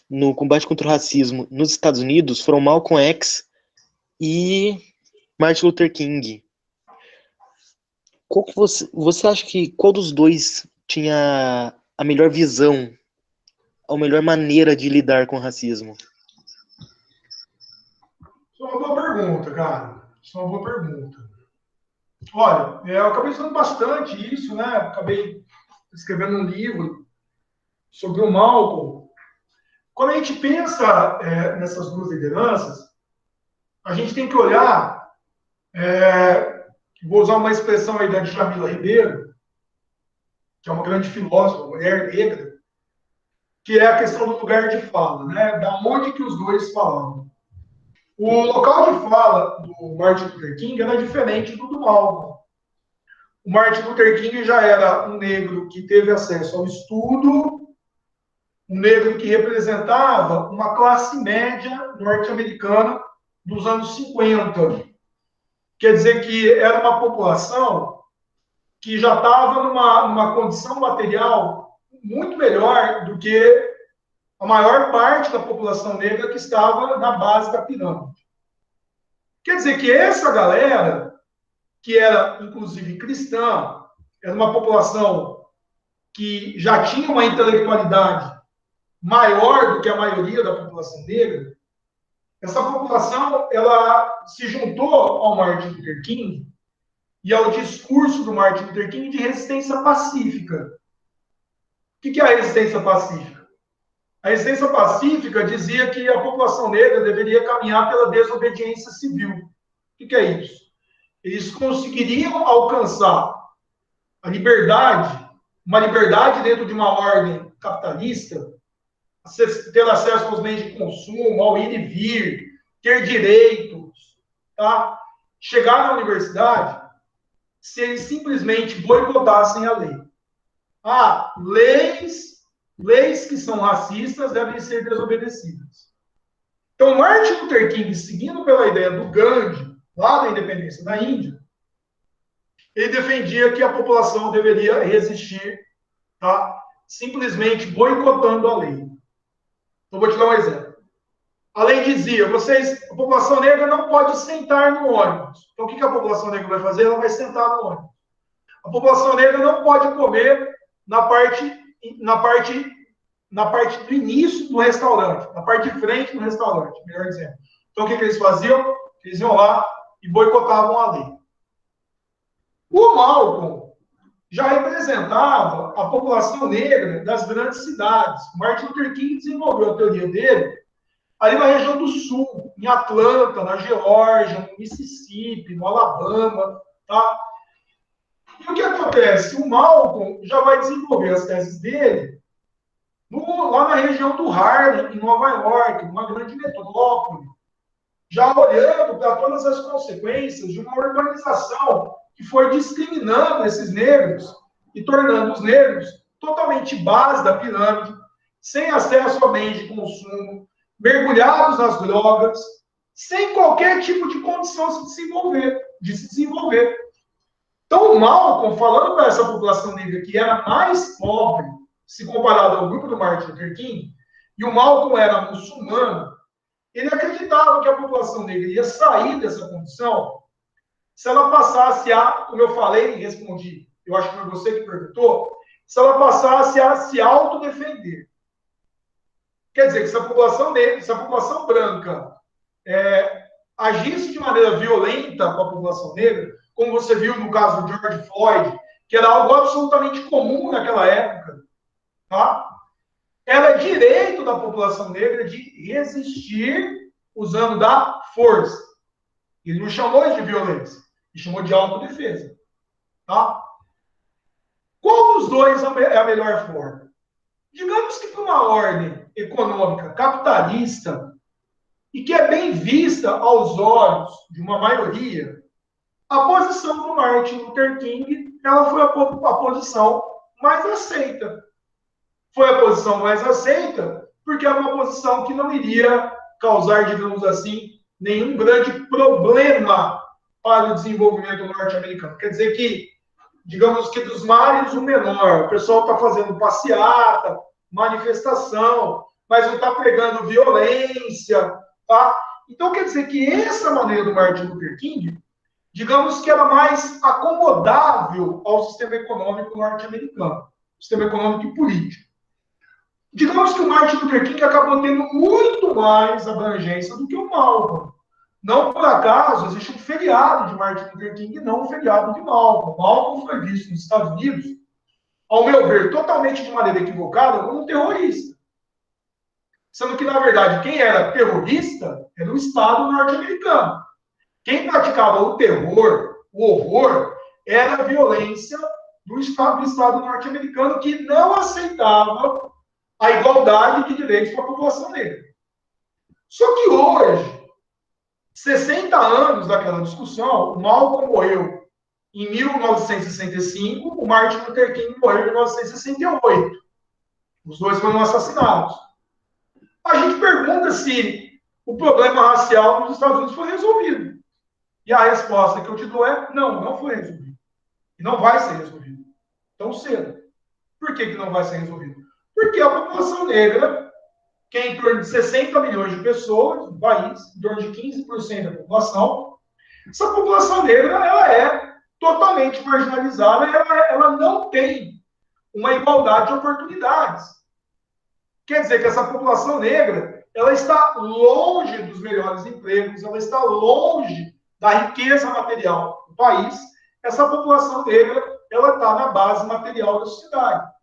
no combate contra o racismo nos Estados Unidos foram Malcolm X e Martin Luther King. Qual que você acha que qual dos dois tinha a melhor visão, a melhor maneira de lidar com o racismo? Isso é uma boa pergunta, cara. Isso é uma boa pergunta. Olha, eu acabei estudando bastante isso, né? Acabei escrevendo um livro sobre o Malcolm. Quando a gente pensa nessas duas lideranças, a gente tem que olhar, vou usar uma expressão aí da Djamila Ribeiro, que é uma grande filósofa, uma mulher negra, que é a questão do lugar de fala, né? Da onde que os dois falavam. O local de fala do Martin Luther King era diferente do Malcolm. O Martin Luther King já era um negro que teve acesso ao estudo, um negro que representava uma classe média norte-americana dos anos 50. Quer dizer que era uma população que já estava numa condição material muito melhor do que a maior parte da população negra que estava na base da pirâmide. Quer dizer que essa galera, que era inclusive cristã, era uma população que já tinha uma intelectualidade maior do que a maioria da população negra, essa população ela se juntou ao Martin Luther King e ao discurso do Martin Luther King de resistência pacífica. O que é a resistência pacífica? A resistência pacífica dizia que a população negra deveria caminhar pela desobediência civil. O que é isso? Eles conseguiriam alcançar a liberdade, uma liberdade dentro de uma ordem capitalista, ter acesso aos meios de consumo, ao ir e vir, ter direitos, tá? Chegar na universidade se eles simplesmente boicotassem a lei. Leis que são racistas devem ser desobedecidas. Então, Martin Luther King, seguindo pela ideia do Gandhi, lá da independência da Índia, ele defendia que a população deveria resistir, tá? Simplesmente boicotando a lei. Então, vou te dar um exemplo. A lei dizia, a população negra não pode sentar no ônibus. Então, o que a população negra vai fazer? Ela vai sentar no ônibus. A população negra não pode comer na parte do início do restaurante, na parte de frente do restaurante, melhor dizendo. Então, o que eles faziam? Eles iam lá e boicotavam a lei. O Malcolm já representava a população negra das grandes cidades. Martin Luther King desenvolveu a teoria dele ali na região do sul, em Atlanta, na Geórgia, no Mississippi, no Alabama, tá? E o que acontece? O Malcolm já vai desenvolver as teses dele lá na região do Harlem, em Nova York, uma grande metrópole, já olhando para todas as consequências de uma urbanização que foi discriminando esses negros e tornando os negros totalmente base da pirâmide, sem acesso a bens de consumo, mergulhados nas drogas, sem qualquer tipo de condição de se desenvolver. Então, o Malcolm, falando para essa população negra que era mais pobre, se comparado ao grupo do Martin Luther King, e o Malcolm era muçulmano, ele acreditava que a população negra ia sair dessa condição se ela passasse como eu falei e respondi, eu acho que foi você que perguntou, se ela passasse a se autodefender. Quer dizer, que se a população negra, se a população branca agisse de maneira violenta com a população negra, como você viu no caso do George Floyd, que era algo absolutamente comum naquela época, tá? Era direito da população negra de resistir usando da força. Ele não chamou de violência, ele chamou de autodefesa. Tá? Qual dos dois é a melhor forma? Digamos que para uma ordem econômica capitalista e que é bem vista aos olhos de uma maioria, a posição do Martin Luther King ela foi a posição mais aceita. Foi a posição mais aceita porque é uma posição que não iria causar, digamos assim, nenhum grande problema para o desenvolvimento norte-americano. Quer dizer que, digamos que dos males o menor. O pessoal está fazendo passeata, manifestação, mas não está pregando violência, tá? Então, quer dizer que essa maneira do Martin Luther King, digamos que era mais acomodável ao sistema econômico norte-americano, sistema econômico e político. Digamos que o Martin Luther King acabou tendo muito mais abrangência do que o Malcolm. Não por acaso existe um feriado de Martin Luther King e não um feriado de Malcolm. Malcolm foi visto nos Estados Unidos, ao meu ver, totalmente de maneira equivocada, como um terrorista. Sendo que, na verdade, quem era terrorista era o Estado norte-americano. Quem praticava o terror, o horror, era a violência do Estado norte-americano que não aceitava a igualdade de direitos para a população negra. Só que hoje, 60 anos daquela discussão, o Malcolm morreu em 1965, o Martin Luther King morreu em 1968. Os dois foram assassinados. A gente pergunta se o problema racial nos Estados Unidos foi resolvido. E a resposta que eu te dou é não, não foi resolvido. E não vai ser resolvido tão cedo. Por que não vai ser resolvido? Porque a população negra, que é em torno de 60 milhões de pessoas no país, em torno de 15% da população, essa população negra ela é totalmente marginalizada e ela não tem uma igualdade de oportunidades. Quer dizer que essa população negra ela está longe dos melhores empregos, ela está longe da riqueza material do país. Essa população negra ela está na base material da sociedade.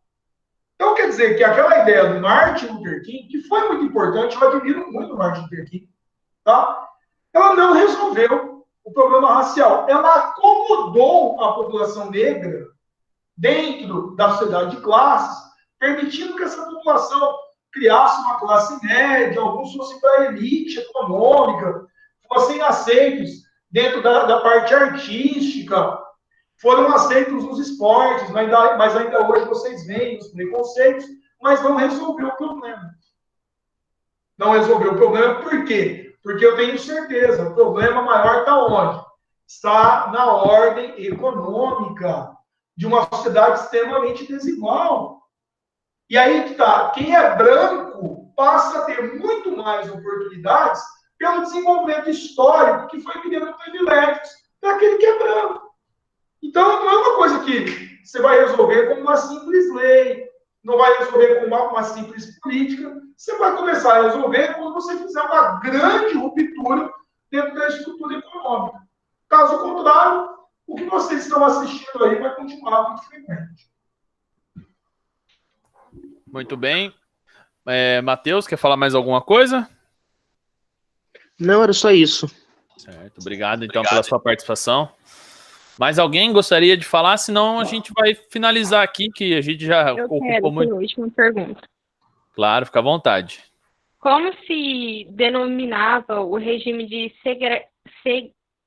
Então, quer dizer que aquela ideia do Martin Luther King, que foi muito importante, eu admiro muito o Martin Luther King, tá? Ela não resolveu o problema racial. Ela acomodou a população negra dentro da sociedade de classes, permitindo que essa população criasse uma classe média, alguns fossem para a elite econômica, fossem aceitos dentro da parte artística, foram aceitos nos esportes, mas ainda hoje vocês veem os preconceitos, mas não resolveu o problema. Não resolveu o problema, por quê? Porque eu tenho certeza, o problema maior está onde? Está na ordem econômica de uma sociedade extremamente desigual. E aí que está, quem é branco passa a ter muito mais oportunidades pelo desenvolvimento histórico que foi me dando privilégios daquele que é branco. Então, não é uma coisa que você vai resolver com uma simples lei, não vai resolver com uma simples política. Você vai começar a resolver quando você fizer uma grande ruptura dentro da estrutura econômica. Caso contrário, o que vocês estão assistindo aí vai continuar muito frequente. Muito bem. Matheus, quer falar mais alguma coisa? Não, era só isso. Certo, obrigado então pela sua participação. Mais alguém gostaria de falar? Senão a gente vai finalizar aqui, que a gente já ocupou muito. Eu última pergunta. Claro, fica à vontade. Como se denominava o regime de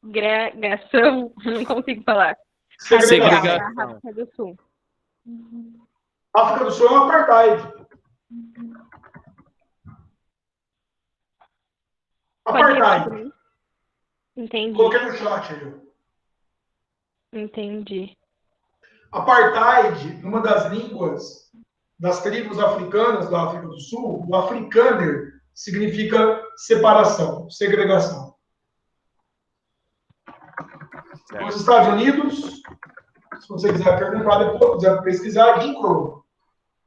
segregação? Não consigo falar. Segregação. Na África do Sul. A África do Sul é um apartheid. Apartheid. Entendi. Coloquei no chat aí. Entendi. Apartheid, numa das línguas das tribos africanas da África do Sul, o afrikaner significa separação, segregação. Nos Estados Unidos, Se você quiser perguntar depois, quiser pesquisar, Jim Crow.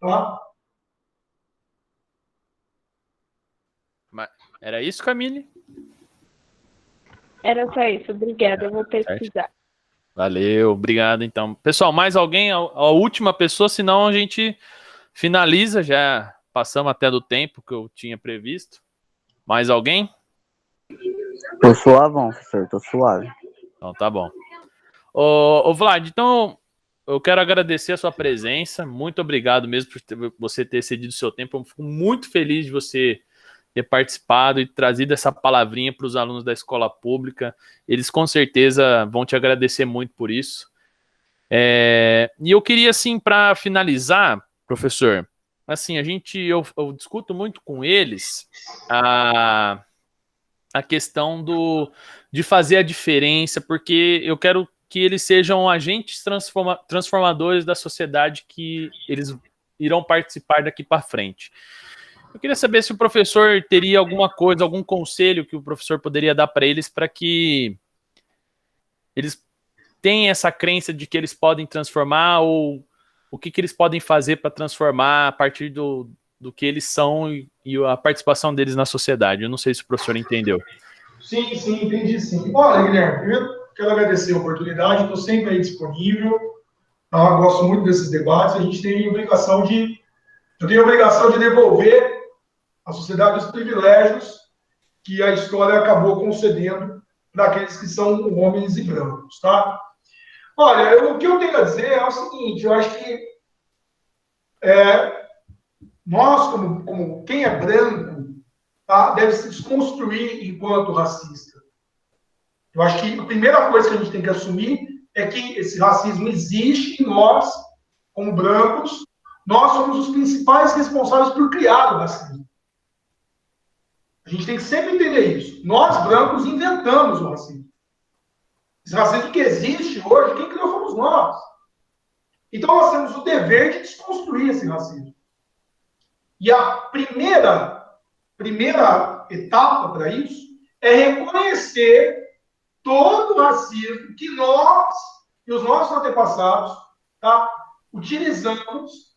Tá? Era isso, Camille? Era só isso, obrigada, eu vou pesquisar. Valeu, obrigado então. Pessoal, mais alguém? A última pessoa, senão a gente finaliza, já passamos até do tempo que eu tinha previsto. Mais alguém? Tô suavão, professor, tô suave. Então tá bom. Ô Vlad, então eu quero agradecer a sua presença, muito obrigado mesmo por você ter cedido o seu tempo, eu fico muito feliz de você ter participado e trazido essa palavrinha para os alunos da escola pública, eles com certeza vão te agradecer muito por isso. E eu queria, assim, para finalizar, professor, assim, eu discuto muito com eles a questão de fazer a diferença, porque eu quero que eles sejam agentes transformadores da sociedade que eles irão participar daqui para frente. Eu queria saber se o professor teria alguma coisa, algum conselho que o professor poderia dar para eles para que eles tenham essa crença de que eles podem transformar, ou o que eles podem fazer para transformar a partir do que eles são e a participação deles na sociedade. Eu não sei se o professor entendeu. Sim, entendi sim. Olha, Guilherme, eu quero agradecer a oportunidade, estou sempre aí disponível, tá? Gosto muito desses debates, a gente tem a obrigação de... Eu tenho a obrigação de devolver à sociedade os privilégios que a história acabou concedendo para aqueles que são homens e brancos, tá? Olha, o que eu tenho a dizer é o seguinte, eu acho que nós, como quem é branco, tá, deve se desconstruir enquanto racista. Eu acho que a primeira coisa que a gente tem que assumir é que esse racismo existe e nós, como brancos, nós somos os principais responsáveis por criar o racismo. A gente tem que sempre entender isso. Nós, brancos, inventamos o racismo. Esse racismo que existe hoje, quem criou fomos nós. Então, nós temos o dever de desconstruir esse racismo. E a primeira etapa para isso é reconhecer todo o racismo que nós e os nossos antepassados, tá, utilizamos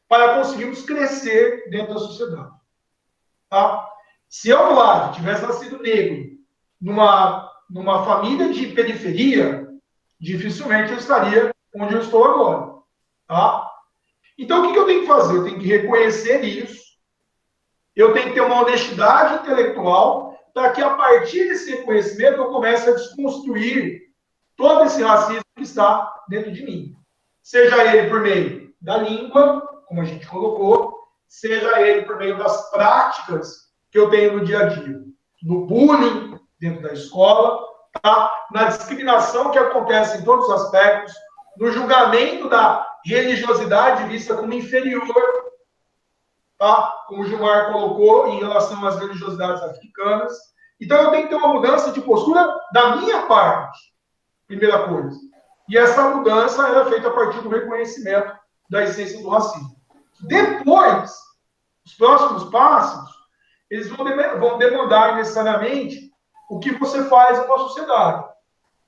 para conseguirmos crescer dentro da sociedade. Tá? Se eu, Vlad, tivesse nascido negro numa família de periferia, dificilmente eu estaria onde eu estou agora. Tá? Então, o que eu tenho que fazer? Eu tenho que reconhecer isso, eu tenho que ter uma honestidade intelectual para que, a partir desse reconhecimento, eu comece a desconstruir todo esse racismo que está dentro de mim. Seja ele por meio da língua, como a gente colocou, seja ele por meio das práticas que eu tenho no dia a dia, no bullying dentro da escola, tá? Na discriminação que acontece em todos os aspectos, no julgamento da religiosidade vista como inferior, tá? Como o Gilmar colocou, em relação às religiosidades africanas. Então, eu tenho que ter uma mudança de postura da minha parte, primeira coisa. E essa mudança é feita a partir do reconhecimento da essência do racismo. Depois, os próximos passos, eles vão demandar necessariamente o que você faz com a sociedade.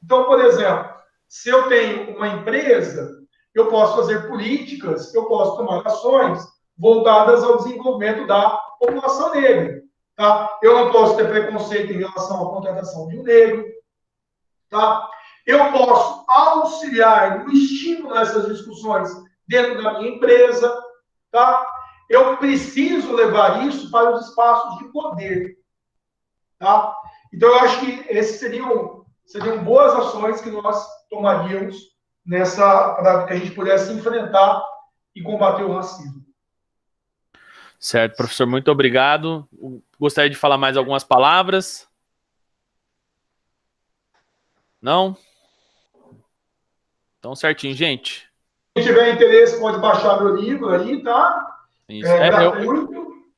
Então, por exemplo, se eu tenho uma empresa, eu posso fazer políticas, eu posso tomar ações voltadas ao desenvolvimento da população negra. Tá? Eu não posso ter preconceito em relação à contratação de um negro. Tá? Eu posso auxiliar no estímulo dessas discussões dentro da minha empresa. Tá? Eu preciso levar isso para os espaços de poder. Tá? Então, eu acho que esses seriam boas ações que nós tomaríamos para que a gente pudesse enfrentar e combater o racismo. Certo, professor, muito obrigado. Gostaria de falar mais algumas palavras? Não? Então, certinho, gente. Quem tiver interesse pode baixar meu livro aí, tá? Isso.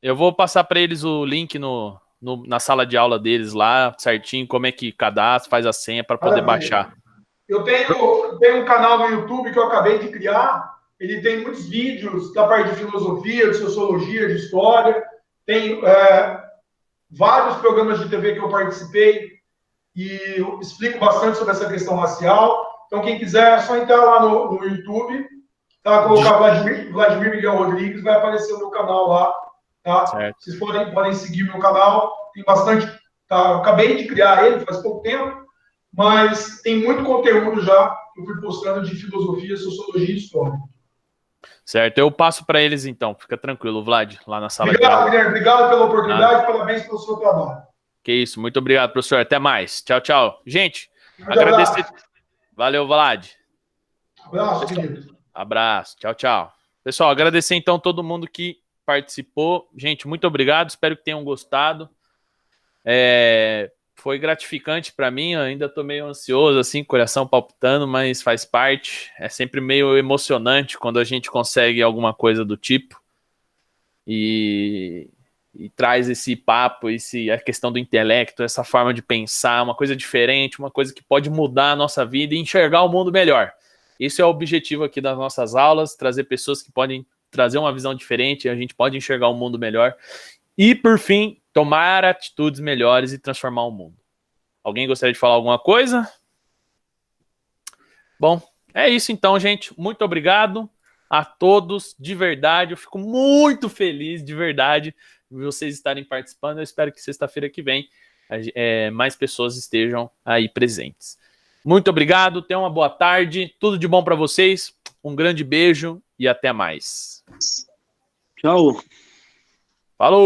Eu vou passar para eles o link na sala de aula deles lá, certinho, como é que cadastra, faz a senha para poder baixar. Eu tenho um canal no YouTube que eu acabei de criar, ele tem muitos vídeos da parte de filosofia, de sociologia, de história, tem vários programas de TV que eu participei e eu explico bastante sobre essa questão racial. Então, quem quiser, é só entrar lá no YouTube, tá? Colocar Vladimir Miguel Rodrigues, vai aparecer o meu canal lá, tá? Certo. Vocês podem seguir o meu canal, tem bastante, tá? Eu acabei de criar ele faz pouco tempo, mas tem muito conteúdo já que eu fui postando de filosofia, sociologia e história. Certo, eu passo para eles então, fica tranquilo, Vlad, lá na sala Obrigado, de aula. Guilherme, obrigado pela oportunidade, parabéns pelo seu trabalho. Que isso, muito obrigado, professor, até mais. Tchau, tchau. Gente, Grande agradecer. abraço. Valeu, Vlad. Abraço, querido. Abraço, tchau, tchau. Pessoal, agradecer então todo mundo que participou. Gente, muito obrigado, espero que tenham gostado. Foi gratificante para mim, eu ainda tô meio ansioso, assim, coração palpitando, mas faz parte. É sempre meio emocionante quando a gente consegue alguma coisa do tipo e traz esse papo, a questão do intelecto, essa forma de pensar, uma coisa diferente, uma coisa que pode mudar a nossa vida e enxergar o mundo melhor. Esse é o objetivo aqui das nossas aulas, trazer pessoas que podem trazer uma visão diferente, a gente pode enxergar o mundo melhor. E, por fim, tomar atitudes melhores e transformar o mundo. Alguém gostaria de falar alguma coisa? Bom, é isso então, gente. Muito obrigado a todos, de verdade. Eu fico muito feliz, de verdade, de vocês estarem participando. Eu espero que sexta-feira que vem mais pessoas estejam aí presentes. Muito obrigado, tenham uma boa tarde, tudo de bom para vocês. Um grande beijo e até mais. Tchau. Falou!